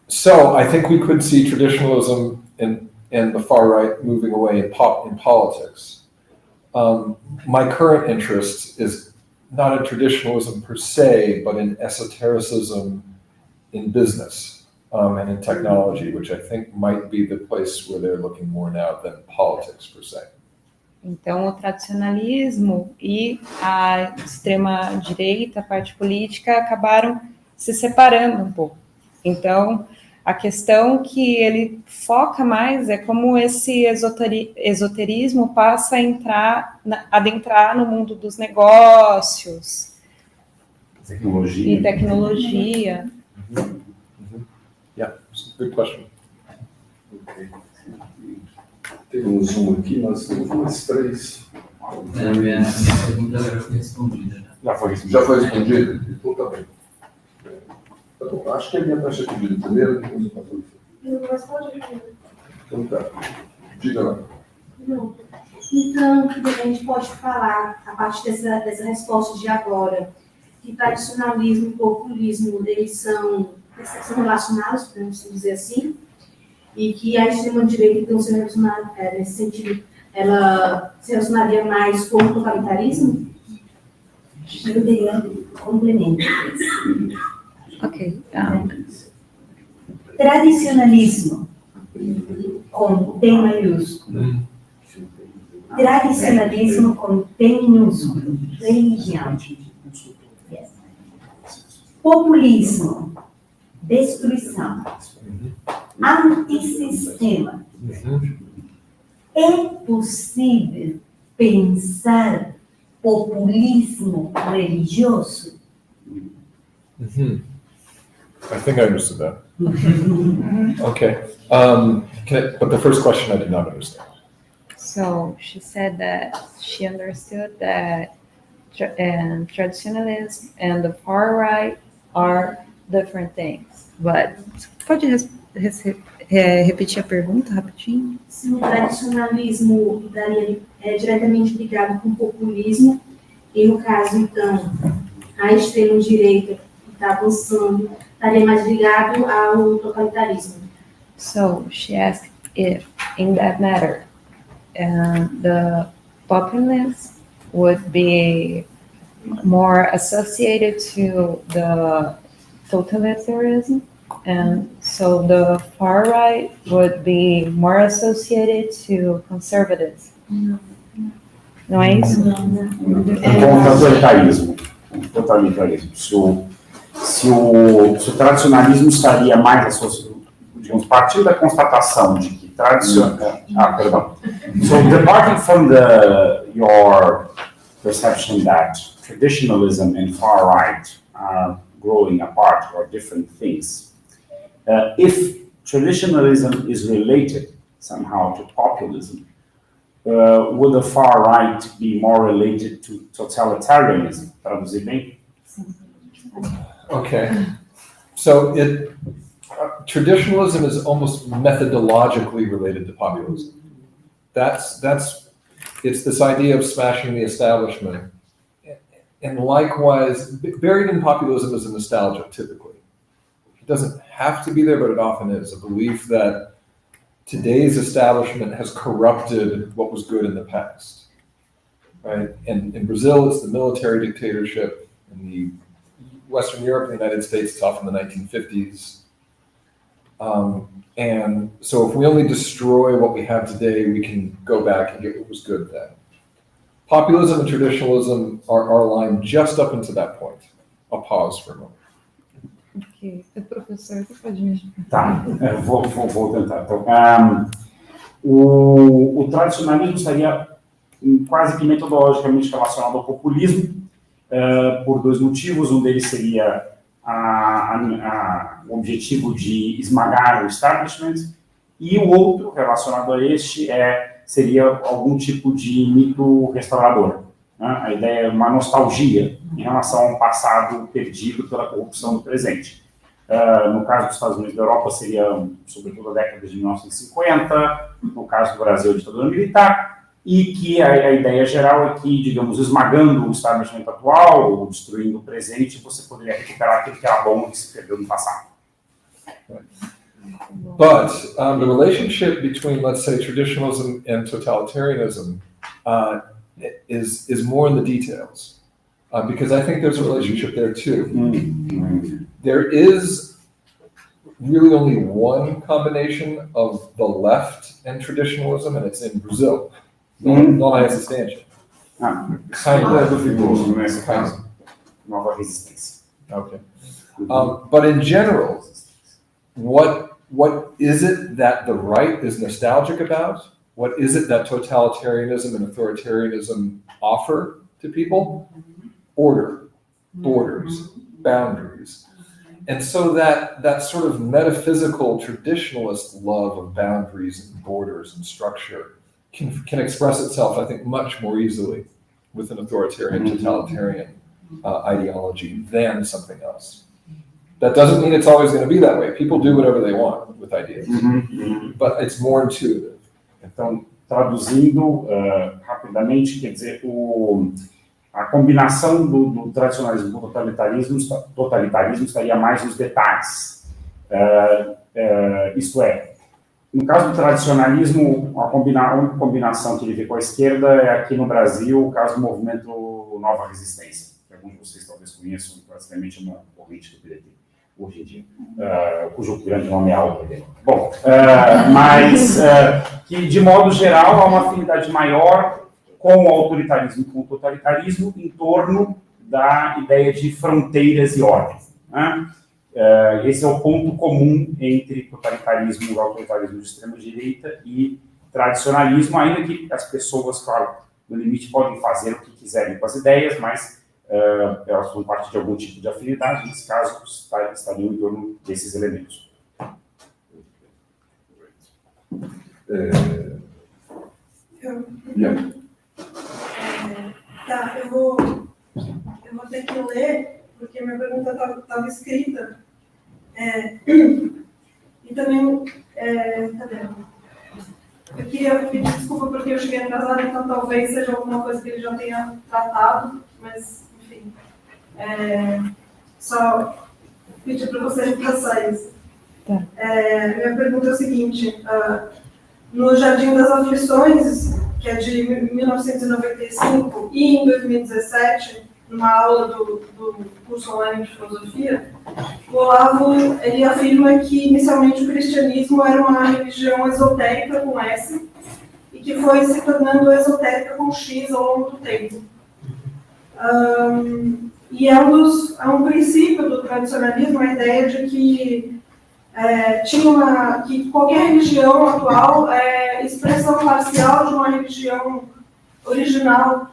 Speaker 3: So I think we could see traditionalism and the far right moving away in politics. My current interest is not in traditionalism per se, but in esotericism in business and in technology, which I think might be the place where they're looking more now than politics per se.
Speaker 4: Então, o tradicionalismo e a extrema-direita, a parte política, acabaram se separando um pouco. Então, a questão que ele foca mais é como esse esoterismo passa a adentrar no mundo dos negócios
Speaker 1: Tecnologia.
Speaker 4: e tecnologia.
Speaker 3: Yeah, good question.
Speaker 2: Okay. Temos aqui, nós temos umas 3.
Speaker 10: Minha pergunta já foi respondida.
Speaker 1: Já foi
Speaker 2: respondida? Então tá bem. Acho que a minha taxa aqui de primeiro, depois eu faço isso.
Speaker 8: Mas pode ir.
Speaker 2: Então tá. Diga lá.
Speaker 8: Não. Então, o que a gente pode falar, a partir dessa resposta de agora, que tradicionalismo e populismo, eles são relacionados, podemos dizer assim, e que a extrema-direita, então, se relacionar, nesse sentido, ela se relacionaria mais com o totalitarismo? Eu teria complemento.
Speaker 4: Ok.
Speaker 8: Tradicionalismo, com T maiúsculo. Tradicionalismo com T minúsculo. Religião. Populismo. Destruição. Antissistema. É possível pensar populismo religioso?
Speaker 3: I think I understood that. Okay. But the first question I did not understand.
Speaker 4: So she said that she understood that traditionalism and the far right are different things. But pode repetir a pergunta rapidinho?
Speaker 8: Se o tradicionalismo é diretamente ligado com o populismo, e no caso, então, a extrema-direita que está avançando estaria mais ligado ao totalitarismo.
Speaker 4: So she asked if, in that matter, the populists would be more associated to the totalitarianism, and so the far right would be more associated to conservatism. Não é isso?
Speaker 1: Totalitarismo. Se o tradicionalismo estaria mais associado, digamos, partindo da constatação de que So departing from your perception that traditionalism and far right are growing apart or different things, if traditionalism is related somehow to populism, would the far right be more related to totalitarianism? Traduzir bem?
Speaker 3: Okay. So traditionalism is almost methodologically related to populism. It's this idea of smashing the establishment. And likewise, buried in populism is a nostalgia, typically. It doesn't have to be there, but it often is. A belief that today's establishment has corrupted what was good in the past, right? And in Brazil, it's the military dictatorship. In the Western Europe, the United States, it's often the 1950s. And so if we only destroy what we have today, we can go back and get what was good then. Populism and traditionalism are aligned just up until that point. I'll pause for a moment.
Speaker 4: Ok. Professor, você pode me ajudar?
Speaker 1: Tá, vou tentar. Então, o tradicionalismo estaria quase que metodologicamente relacionado ao populismo, por dois motivos. Um deles seria o objetivo de esmagar o establishment, e o outro, relacionado a este, seria algum tipo de mito restaurador. Né? A ideia é uma nostalgia em relação a um passado perdido pela corrupção do presente. No caso dos Estados Unidos e da Europa, seria, sobretudo, a década de 1950, no caso do Brasil, a ditadura militar, e que a ideia geral é que, digamos, esmagando o establishment atual, ou destruindo o presente, você poderia recuperar aquilo que era bom que se perdeu no passado.
Speaker 3: But the relationship between, let's say, traditionalism and totalitarianism is more in the details, because I think there's a relationship there too. Mm-hmm. There is really only one combination of the left and traditionalism, and it's in Brazil. Não é existente.
Speaker 1: Duvidoso, nesse caso. Nova resistência.
Speaker 3: Okay. But in general, what is it that the right is nostalgic about? What is it that totalitarianism and authoritarianism offer to people? Order, borders, boundaries. And so that sort of metaphysical traditionalist love of boundaries and borders and structure can express itself, I think, much more easily with an authoritarian, totalitarian ideology than something else. That doesn't mean it's always going to be that way. People do whatever they want with ideas, but it's more intuitive.
Speaker 1: Então, traduzindo rapidamente, quer dizer, a combinação do tradicionalismo com o totalitarismo estaria mais nos detalhes. Isto é, no caso do tradicionalismo, a única combinação que ele vê com a esquerda é aqui no Brasil, o caso do movimento Nova Resistência, que alguns de vocês talvez conheçam, basicamente uma corrente do PT, hoje em dia, cujo grande nome é ALPD. Bom, mas que, de modo geral, há uma afinidade maior com o autoritarismo e com o totalitarismo em torno da ideia de fronteiras e ordem. Né? Esse é o ponto comum entre totalitarismo e autoritarismo de extrema-direita e tradicionalismo, ainda que as pessoas, claro, no limite podem fazer o que quiserem com as ideias, mas elas vão partir de algum tipo de afinidade, nesse caso, estariam em torno desses elementos.
Speaker 5: Tá, eu vou ter que ler, porque minha pergunta estava escrita. E também, cadê? Eu queria pedir desculpa porque eu cheguei atrasada, então talvez seja alguma coisa que ele já tenha tratado, mas, enfim, só pedir para você repassar isso.
Speaker 4: Tá.
Speaker 5: Minha pergunta é o seguinte, no Jardim das Aflições, que é de 1995, e em 2017, numa aula do curso online de filosofia, o Olavo ele afirma que inicialmente o cristianismo era uma religião esotérica com S e que foi se tornando esotérica com X ao longo do tempo. E é um princípio do tradicionalismo a ideia de que que qualquer religião atual é expressão parcial de uma religião original,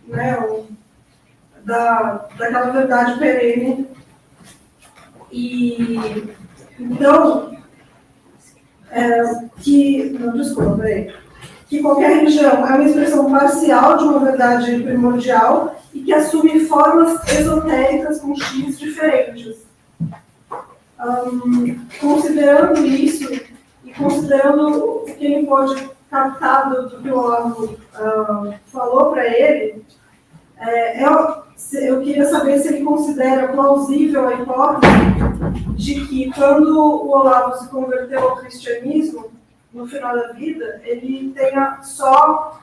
Speaker 5: né, daquela verdade perene. E então que qualquer religião é uma expressão parcial de uma verdade primordial e que assume formas esotéricas com X diferentes. considerando isso, e considerando o que ele pode captar do que o Olavo falou para ele, eu queria saber se ele considera plausível a hipótese de que, quando o Olavo se converteu ao cristianismo, no final da vida, ele tenha só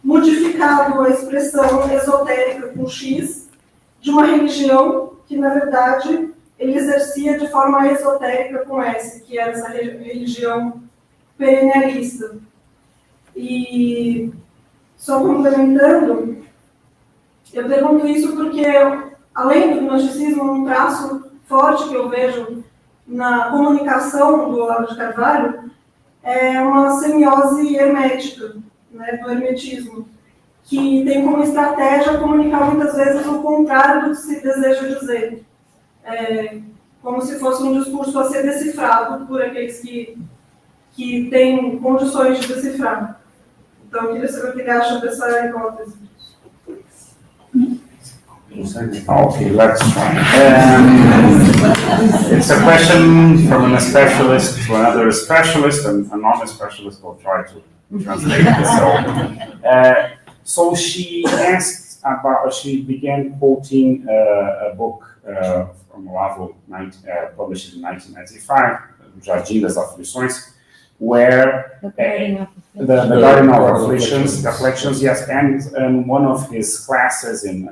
Speaker 5: modificado a expressão esotérica com X de uma religião que, na verdade, ele exercia de forma esotérica com S, que era essa religião perennialista. E, só complementando, eu pergunto isso porque, além do gnosticismo, um traço forte que eu vejo na comunicação do Olavo de Carvalho é uma semiose hermética, né, do hermetismo, que tem como estratégia comunicar muitas vezes o contrário do que se deseja dizer. Como se fosse um discurso a ser decifrado por aqueles que têm condições de decifrar. Então, eu queria saber o que ele acha dessa hipótese.
Speaker 1: Okay, let's try. It's a question from a specialist to another specialist, and a non-specialist will try to translate this. So she asked about, she began quoting a book from Olavo, published in 1995, Jardim das Aflições, where the Garden of Afflictions, yes, and one of his classes in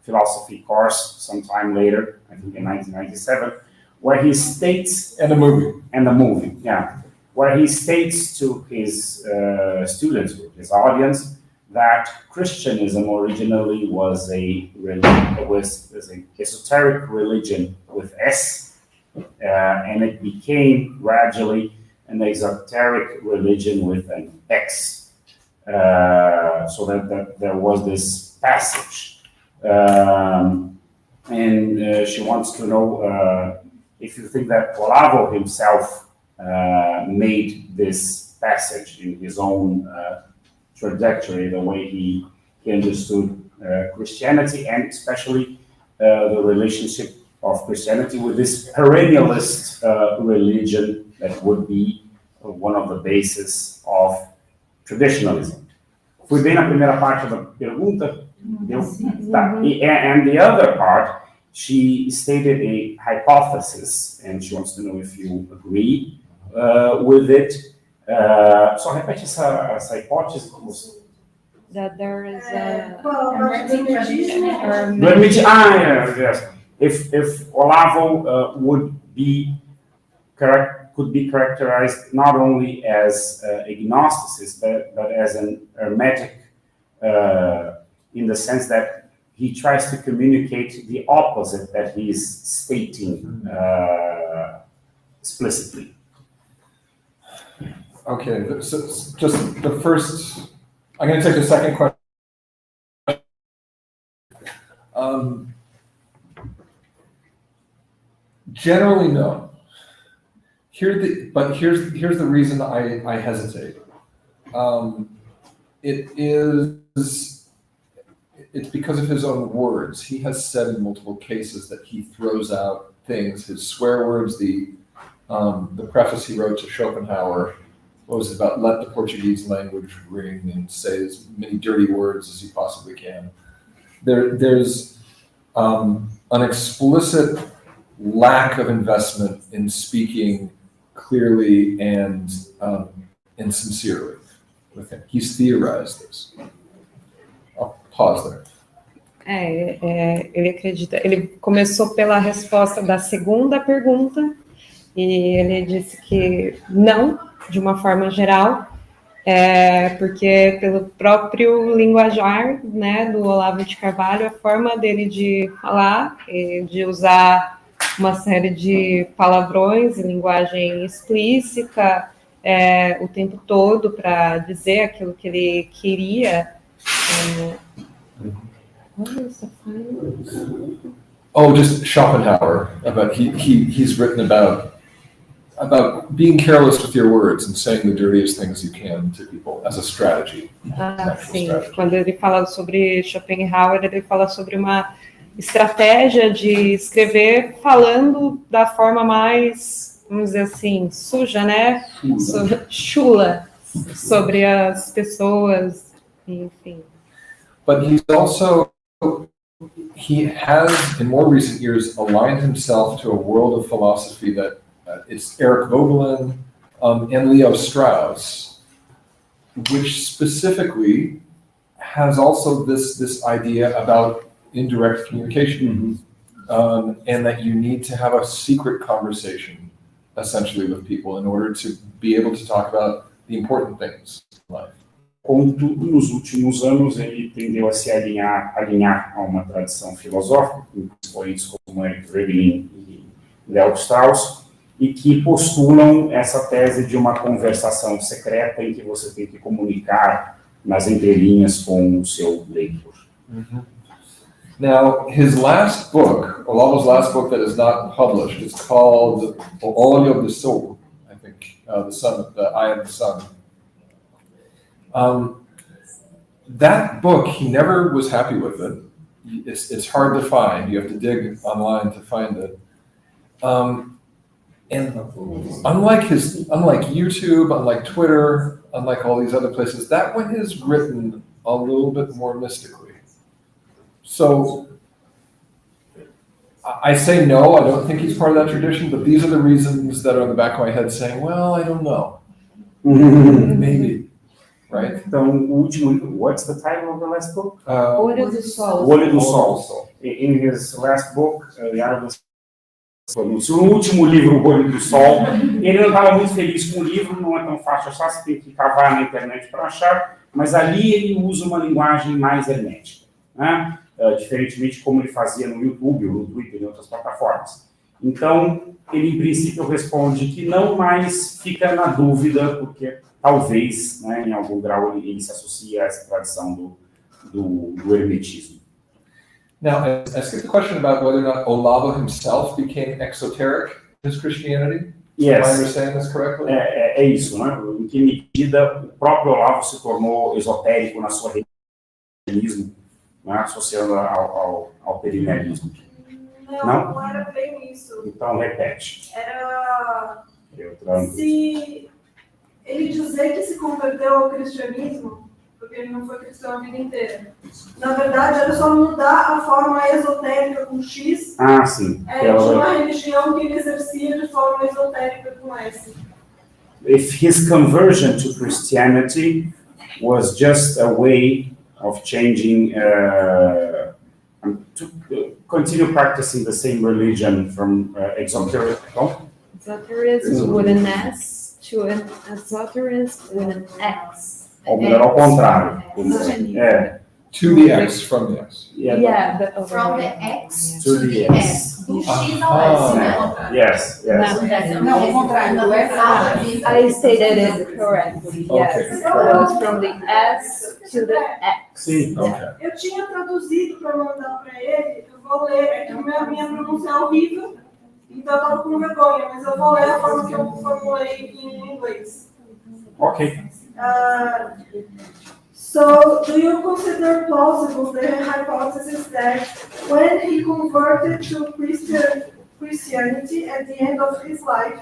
Speaker 1: philosophy course sometime later, I think in 1997, where he states...
Speaker 3: And the movie.
Speaker 1: Yeah. Where he states to his students, his audience, that Christianism originally was an esoteric religion with S, and it became gradually an esoteric religion with an X. So that there was this passage. And she wants to know if you think that Olavo himself made this passage in his own trajectory, the way he understood Christianity, and especially the relationship of Christianity with this perennialist religion that would be one of the bases of traditionalism. Fui bem na primeira parte da pergunta? And the other part, she stated a hypothesis, and she wants to know if you agree with it. Só repete essa hipótese.
Speaker 4: That there is
Speaker 1: yes. If Olavo could be characterized not only as agnosticist, but as an hermetic, in the sense that he tries to communicate the opposite that he is stating explicitly.
Speaker 3: Okay, so just the first, I'm going to take the second question. Generally, no. Here's the reason I hesitate. It's because of his own words. He has said in multiple cases that he throws out things, his swear words, the preface he wrote to Schopenhauer, what was it about, let the Portuguese language ring and say as many dirty words as you possibly can. There's an explicit lack of investment in speaking clearly and sincerely with him. He's theorized this. I'll pause there.
Speaker 4: Ele começou pela resposta da segunda pergunta, e ele disse que não, de uma forma geral, porque pelo próprio linguajar, né, do Olavo de Carvalho, a forma dele de falar, de usar uma série de palavrões e linguagem explícita o tempo todo para dizer aquilo que ele queria.
Speaker 3: Just Schopenhauer. He's written about being careless with your words and saying the dirtiest things you can to people as a strategy.
Speaker 4: Sim. Quando ele fala sobre Schopenhauer, ele fala sobre uma estratégia de escrever falando da forma mais vamos dizer assim, suja, né? Chula sobre as pessoas, enfim.
Speaker 3: But he has, in more recent years, aligned himself to a world of philosophy that it's Eric Vogelin and Leo Strauss, which specifically has also this idea about indirect communication, and that you need to have a secret conversation, essentially, with people in order to be able to talk about the important things in life.
Speaker 1: Contudo, nos últimos anos, ele tendeu a se alinhar a uma tradição filosófica, com expoentes como Eric Vogelin e Leo Strauss, e que postulam essa tese de uma conversação secreta em que você tem que comunicar nas entrelinhas com o seu leitor.
Speaker 3: Now, his last book, Olavo's last book that is not published, is called O Olho do Sol, I think, the sun, the Eye of the Sun. That book, he never was happy with it. It's hard to find. You have to dig online to find it. And unlike YouTube, unlike Twitter, unlike all these other places, that one is written a little bit more mystically. So I say no, I don't think he's part of that tradition, but these are the reasons that are on the back of my head saying, well, I don't know. Maybe, right?
Speaker 1: Então, o último livro, what's the title of the last book?
Speaker 4: Olho do Sol.
Speaker 1: O Olho do Sol. In his last book, The Eye of the Sol, no último livro, O Olho do Sol, ele não estava muito feliz com o livro, não é tão fácil achar, você tem que cavar na internet para achar, mas ali ele usa uma linguagem mais hermética, né? Diferentemente como ele fazia no YouTube, ou no Twitter e em outras plataformas. Então, ele em princípio responde que não, mais fica na dúvida, porque talvez, né, em algum grau, ele se associa a essa tradição do hermetismo.
Speaker 3: Now, I skipped the question about whether or not Olavo himself became exoteric in his Christianity.
Speaker 1: Yes.
Speaker 3: Am I understanding this correctly?
Speaker 1: É isso, né? Em que medida o próprio Olavo se tornou esotérico na sua religião, né, associando ao perinelismo.
Speaker 5: Não era bem isso.
Speaker 1: Então, repete.
Speaker 5: Era se ele dizer que se converteu ao cristianismo, porque ele não foi cristão a vida inteira. Na verdade, era só mudar a forma esotérica com X
Speaker 1: sim.
Speaker 5: De uma religião que ele exercia de forma esotérica com S.
Speaker 1: If his conversion to Christianity was just a way of changing, to continue practicing the same religion from exotericism.
Speaker 4: Exoterism with an S to an esoterism with an X.
Speaker 1: Ou melhor, ao contrário.
Speaker 3: To the X, from the X.
Speaker 8: From the X
Speaker 1: to the S.
Speaker 8: Do X ao S, né?
Speaker 1: Yes.
Speaker 8: Não, ao contrário.
Speaker 4: I stated it correctly. Yes.
Speaker 3: Okay.
Speaker 4: It was from the S to the X.
Speaker 1: Sim.
Speaker 3: Okay.
Speaker 5: Eu tinha traduzido para mandar para ele, eu vou ler, é que minha pronúncia é horrível, então eu estava com vergonha, mas eu vou ler a forma que eu formulei em inglês.
Speaker 1: Ok.
Speaker 5: So, do you consider plausible the hypothesis that when he converted to Christianity at the end of his life,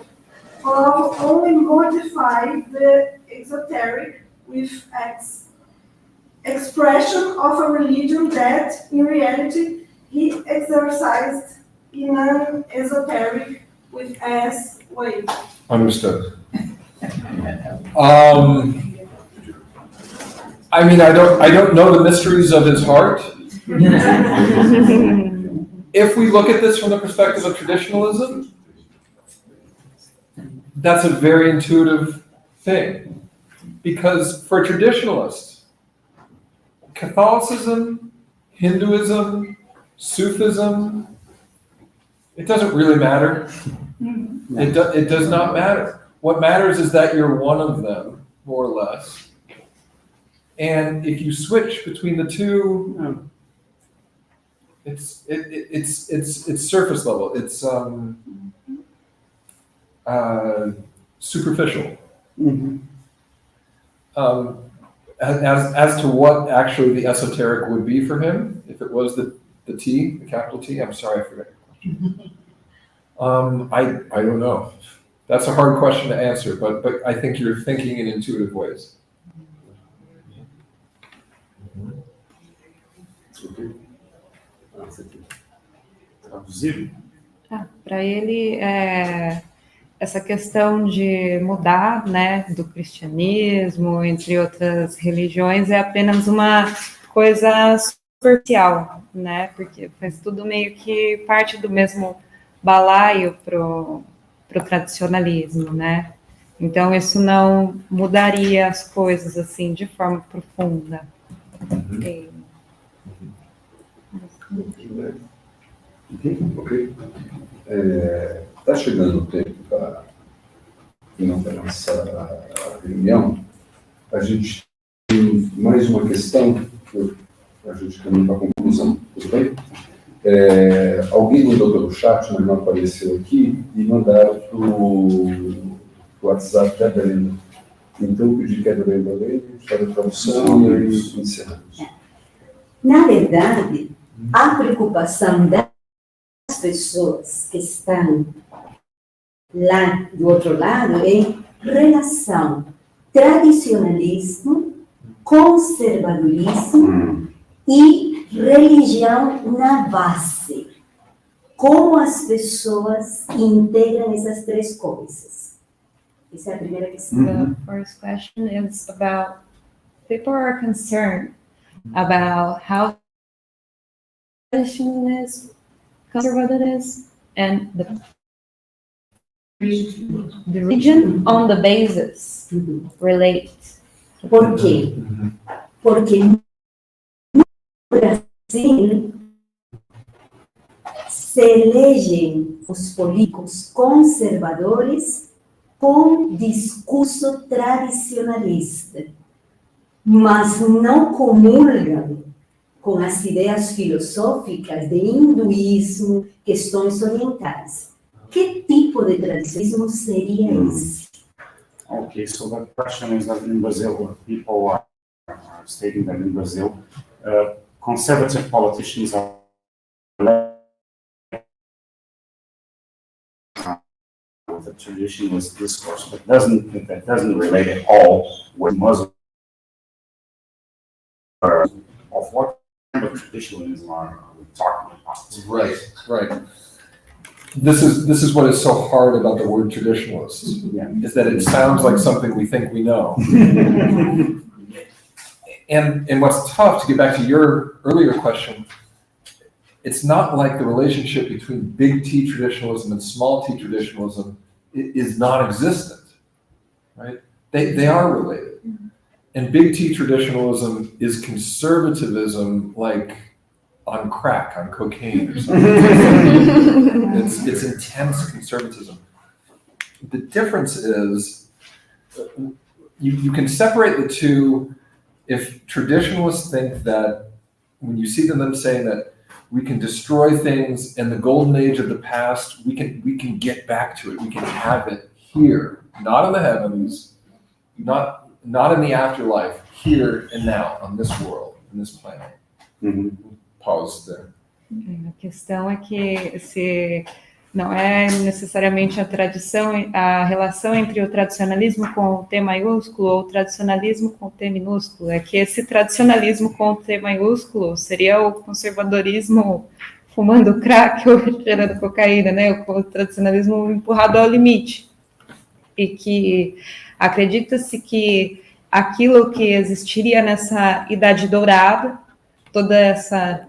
Speaker 5: Olavo only modified the exoteric with X expression of a religion that, in reality, he exercised in an esoteric with S way?
Speaker 3: Understood. I mean, I don't know the mysteries of his heart. If we look at this from the perspective of traditionalism, that's a very intuitive thing. Because for a traditionalist, Catholicism, Hinduism, Sufism, it doesn't really matter. It does not matter. What matters is that you're one of them, more or less. And if you switch between the two, it's surface level. It's superficial. As to what actually the esoteric would be for him, if it was the T, the capital T. I'm sorry, I forgot your question. I don't know. That's a hard question to answer, but I think you're thinking in intuitive ways.
Speaker 1: Traduzido?
Speaker 4: Para ele, essa questão de mudar, né, do cristianismo, entre outras religiões, é apenas uma coisa superficial, né, porque faz tudo meio que parte do mesmo balaio pro tradicionalismo, né. Então, isso não mudaria as coisas, assim, de forma profunda.
Speaker 2: Ok. Está chegando o tempo para finalizar a nossa reunião. A gente tem mais uma questão, a gente caminha para a conclusão, tudo bem? Alguém mandou pelo chat, mas não apareceu aqui, e mandaram para o WhatsApp da Brenda. Então, eu pedi que a Brenda leia, para a tradução e aí encerramos.
Speaker 11: Na verdade, a preocupação das pessoas que estão lá do outro lado é relação tradicionalismo, conservadorismo e religião na base. Como as pessoas integram essas três coisas? Essa é a primeira questão.
Speaker 4: The first question is about people are concerned about how traditionalism, conservatism, and the religion on the basis relate.
Speaker 11: Por quê? Porque no Brasil se elegem os políticos conservadores com discurso tradicionalista, mas não comulgam com as ideias filosóficas de hinduísmo, questões orientais. Que tipo de tradicionalismo seria esse?
Speaker 1: Okay, so the question is that in Brazil, people are stating that in Brazil, conservative politicians are with the traditionalist discourse, but that doesn't relate at all with Muslim of what kind of traditionalism are we talking about?
Speaker 3: Right. This is what is so hard about the word traditionalist, is that it sounds like something we think we know. And what's tough, to get back to your earlier question, it's not like the relationship between big T traditionalism and small T traditionalism is non-existent, right? They are related. And big T traditionalism is conservatism like on crack, on cocaine or something. It's intense conservatism. The difference is you can separate the two if traditionalists think that when you see them saying that we can destroy things in the golden age of the past, we can get back to it, we can have it here, not in the heavens, not in the afterlife, here and now, on this world, on this planet. Pause there.
Speaker 4: A questão é que não é necessariamente a relação entre o tradicionalismo com o T maiúsculo ou o tradicionalismo com o T minúsculo, é que esse tradicionalismo com o T maiúsculo seria o conservadorismo fumando crack ou cheirando cocaína, né? O tradicionalismo empurrado ao limite. E que acredita-se que aquilo que existiria nessa Idade Dourada, todo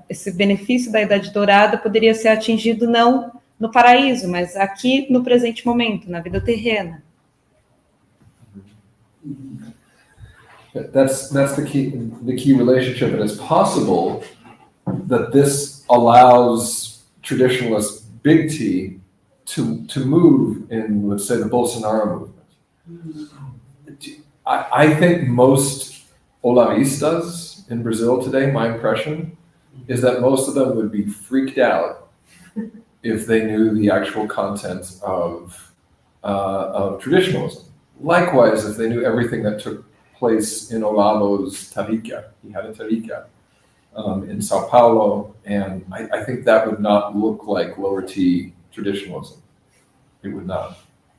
Speaker 4: esse benefício da Idade Dourada poderia ser atingido não no paraíso, mas aqui no presente momento, na vida terrena.
Speaker 3: That's the key relationship, and it's possible that this allows traditionalist big T to move in, let's say, the Bolsonaro movement. I think most olavistas in Brazil today, my impression is that most of them would be freaked out if they knew the actual content of traditionalism. Likewise, if they knew everything that took place in Olavo's Tarika, he had a Tarika in Sao Paulo, and I think that would not look like lower T traditionalism. It would not.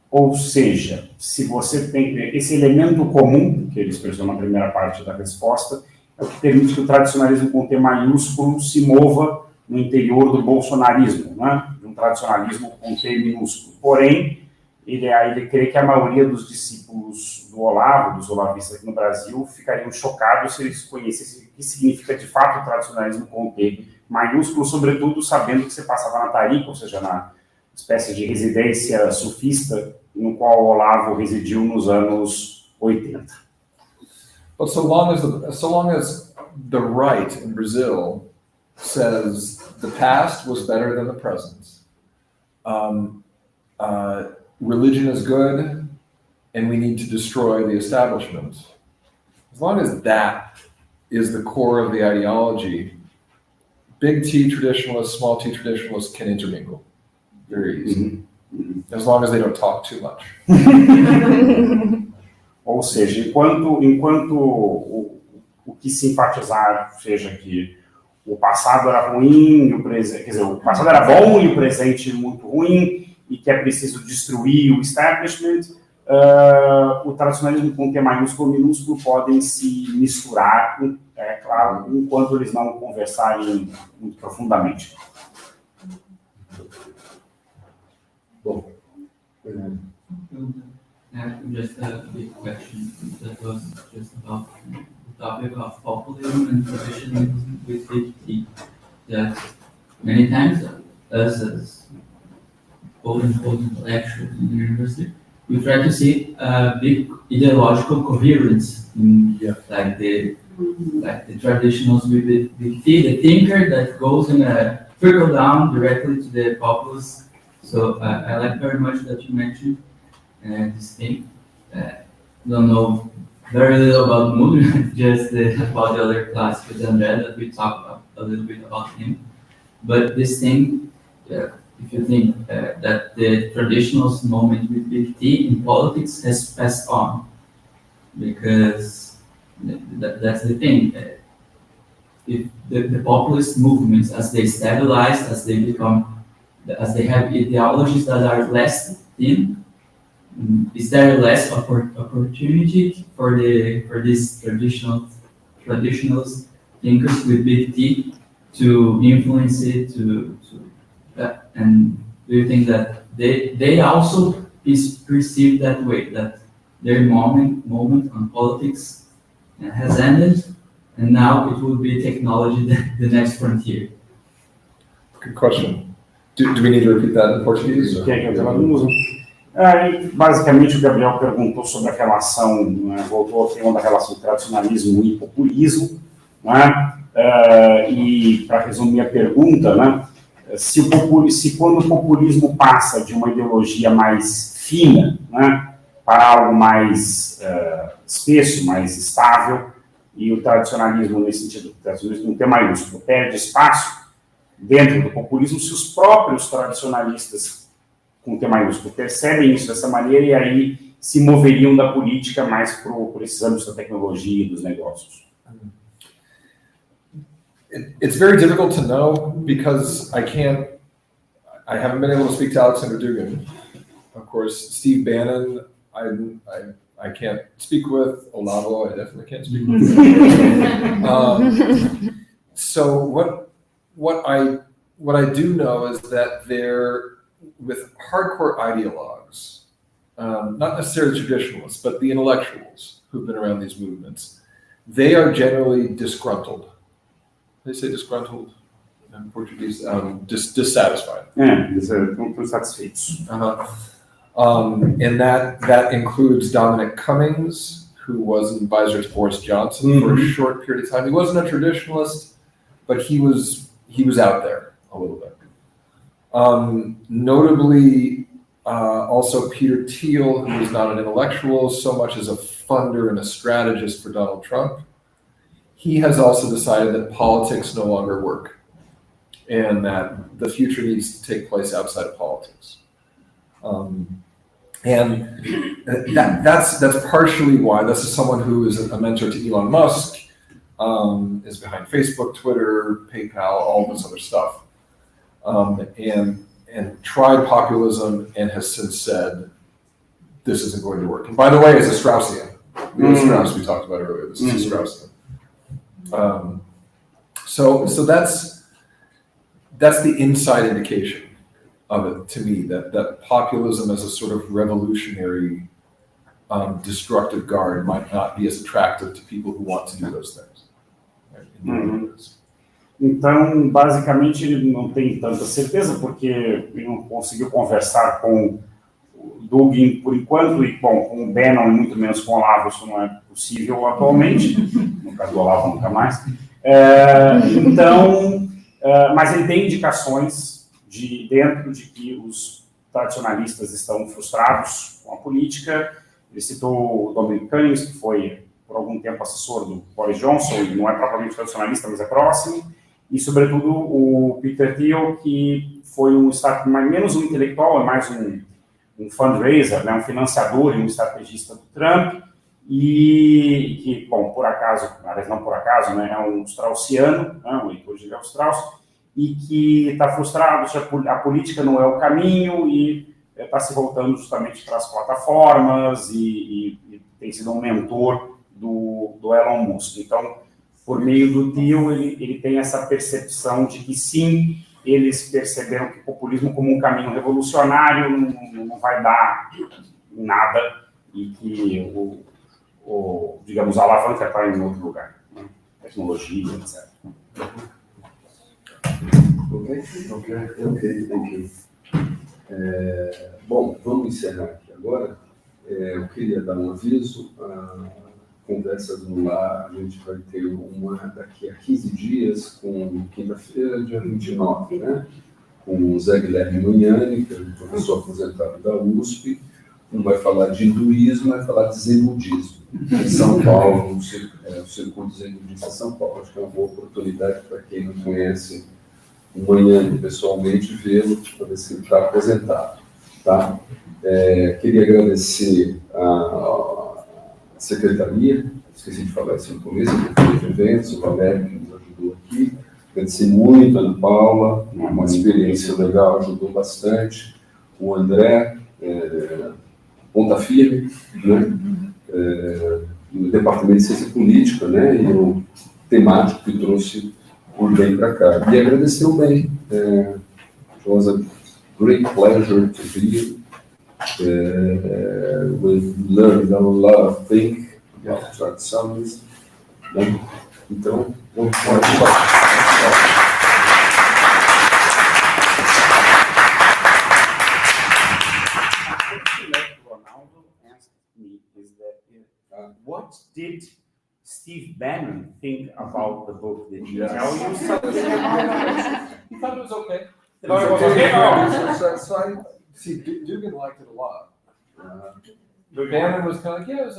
Speaker 1: Ou seja, se você tem esse elemento comum, que ele expressou na primeira parte da resposta, é o que permite que o tradicionalismo com T maiúsculo se mova no interior do bolsonarismo, né? De um tradicionalismo com T minúsculo. Porém, ele crê que a maioria dos discípulos do Olavo, dos olavistas aqui no Brasil, ficariam chocados se eles conhecessem o que significa de fato o tradicionalismo com T maiúsculo, sobretudo sabendo que você passava na Tarica, ou seja, na espécie de residência sufista no qual o Olavo residiu nos anos 80.
Speaker 3: But so long as the right in Brazil says the past was better than the present, religion is good, and we need to destroy the establishment. As long as that is the core of the ideology, big T traditionalists, small T traditionalists can intermingle very easily, as long as they don't talk too much.
Speaker 1: Ou seja, enquanto o que se enfatizar seja que o passado era ruim, o presente, quer dizer, o passado era bom e o presente muito ruim, e que é preciso destruir o establishment, o tradicionalismo com T maiúsculo e minúsculo podem se misturar, é claro, enquanto eles não conversarem muito profundamente.
Speaker 2: Bom,
Speaker 10: just a big question that was just about the topic of populism and traditionalism with HT. That many times us as quote-unquote intellectuals in the university, we try to see a big ideological coherence in like the traditionals with the thinker that goes in a trickle down directly to the populace. So I like very much that you mentioned this thing. Don't know very little about Mood, just about the other class with André that we talked a little bit about him. But this thing, if you think that the traditionalist moment with big T in politics has passed on, because that's the thing. If the populist movements, as they stabilize, as they have ideologies that are less thin, is there less opportunity for these traditionalist thinkers with big T to influence it to that? And do you think that they also is perceived that way, that their moment on politics has ended, and now it will be technology the next frontier?
Speaker 3: Good question. Do we need to repeat that in Portuguese?
Speaker 1: Basicamente, o Gabriel perguntou sobre a relação, voltou ao tema da relação tradicionalismo e populismo, né? E, para resumir a pergunta, se quando o populismo passa de uma ideologia mais fina, né, para algo mais espesso, mais estável, e o tradicionalismo, nesse sentido, o tradicionalismo não tem maiúsculo, perde espaço dentro do populismo, se os próprios tradicionalistas com T maiúsculo percebem isso dessa maneira e aí se moveriam da política mais por esses âmbitos da tecnologia e dos negócios.
Speaker 3: It's very difficult to know because I haven't been able to speak to Alexander Dugin. Of course, Steve Bannon, I can't speak with. Olavo, I definitely can't speak with. So what I do know is that they're with hardcore ideologues, not necessarily traditionalists, but the intellectuals who've been around these movements, they are generally disgruntled. They say disgruntled in Portuguese, dissatisfied.
Speaker 1: Insatisfeitos.
Speaker 3: And that includes Dominic Cummings, who was an advisor to Boris Johnson for a short period of time. He wasn't a traditionalist, but he was out there a little bit. Notably, also Peter Thiel, who is not an intellectual so much as a funder and a strategist for Donald Trump. He has also decided that politics no longer work and that the future needs to take place outside of politics. And that's partially why this is someone who is a mentor to Elon Musk, is behind Facebook, Twitter, PayPal, all this other stuff. And tried populism and has since said, this isn't going to work. And by the way, it's a Straussian. Strauss we talked about earlier. This is a Straussian. So that's the inside indication of it to me, that populism as a sort of revolutionary, destructive guard might not be as attractive to people who want to do those things. Right?
Speaker 1: Então, basicamente, ele não tem tanta certeza, porque ele não conseguiu conversar com o Dugin por enquanto, e, bom, com o Bannon e muito menos com o Olavo, isso não é possível atualmente, no caso do Olavo nunca mais. Mas ele tem indicações dentro de que os tradicionalistas estão frustrados com a política. Ele citou o Dominic Cummings, que foi, por algum tempo, assessor do Boris Johnson, e não é propriamente tradicionalista, mas é próximo. E, sobretudo, o Peter Thiel, que foi menos um intelectual, é mais um fundraiser, né, um financiador e um estrategista do Trump, e que, bom, por acaso, aliás, não por acaso, né, é um straussiano, né, um leitor de Léo Strauss, e que está frustrado, a política não é o caminho, e está se voltando justamente para as plataformas, e tem sido um mentor do Elon Musk. Então, por meio do Thiel, ele tem essa percepção de que, sim, eles perceberam que o populismo como um caminho revolucionário não vai dar em nada, e que, digamos, a alavanca está em outro lugar, né? Tecnologia, etc.
Speaker 2: Ok, thank you. Bom, vamos encerrar aqui agora. Eu queria dar um aviso. Conversas no Lar, a gente vai ter uma daqui a 15 dias, com quinta-feira, dia 29, né? Com o Zé Guilherme Magnani, que é um professor aposentado da USP. Um vai falar de hinduísmo, vai falar de zen budismo. Em São Paulo, o Circuito Zen Budista São Paulo. Acho que é uma boa oportunidade para quem não conhece o Magnani pessoalmente, vê-lo, para ver se ele está aposentado. Tá? Queria agradecer a secretaria, esqueci de falar isso no começo, a secretaria de eventos, o Valério, que nos ajudou aqui. Agradecer muito a Ana Paula, uma experiência legal, ajudou bastante. O André, ponta firme, né? No Departamento de Ciência Política, né? E o temático que trouxe o bem para cá. E agradecer o bem. It was a great pleasure to be here. We learned a lot of things about traditions. Né? Então, vamos
Speaker 1: What did Steve Bannon think about the book? Did he tell you
Speaker 3: something? He thought it was okay.
Speaker 1: It was okay.
Speaker 3: See, Dugan liked it a lot. Bannon was kind of like, yeah, it was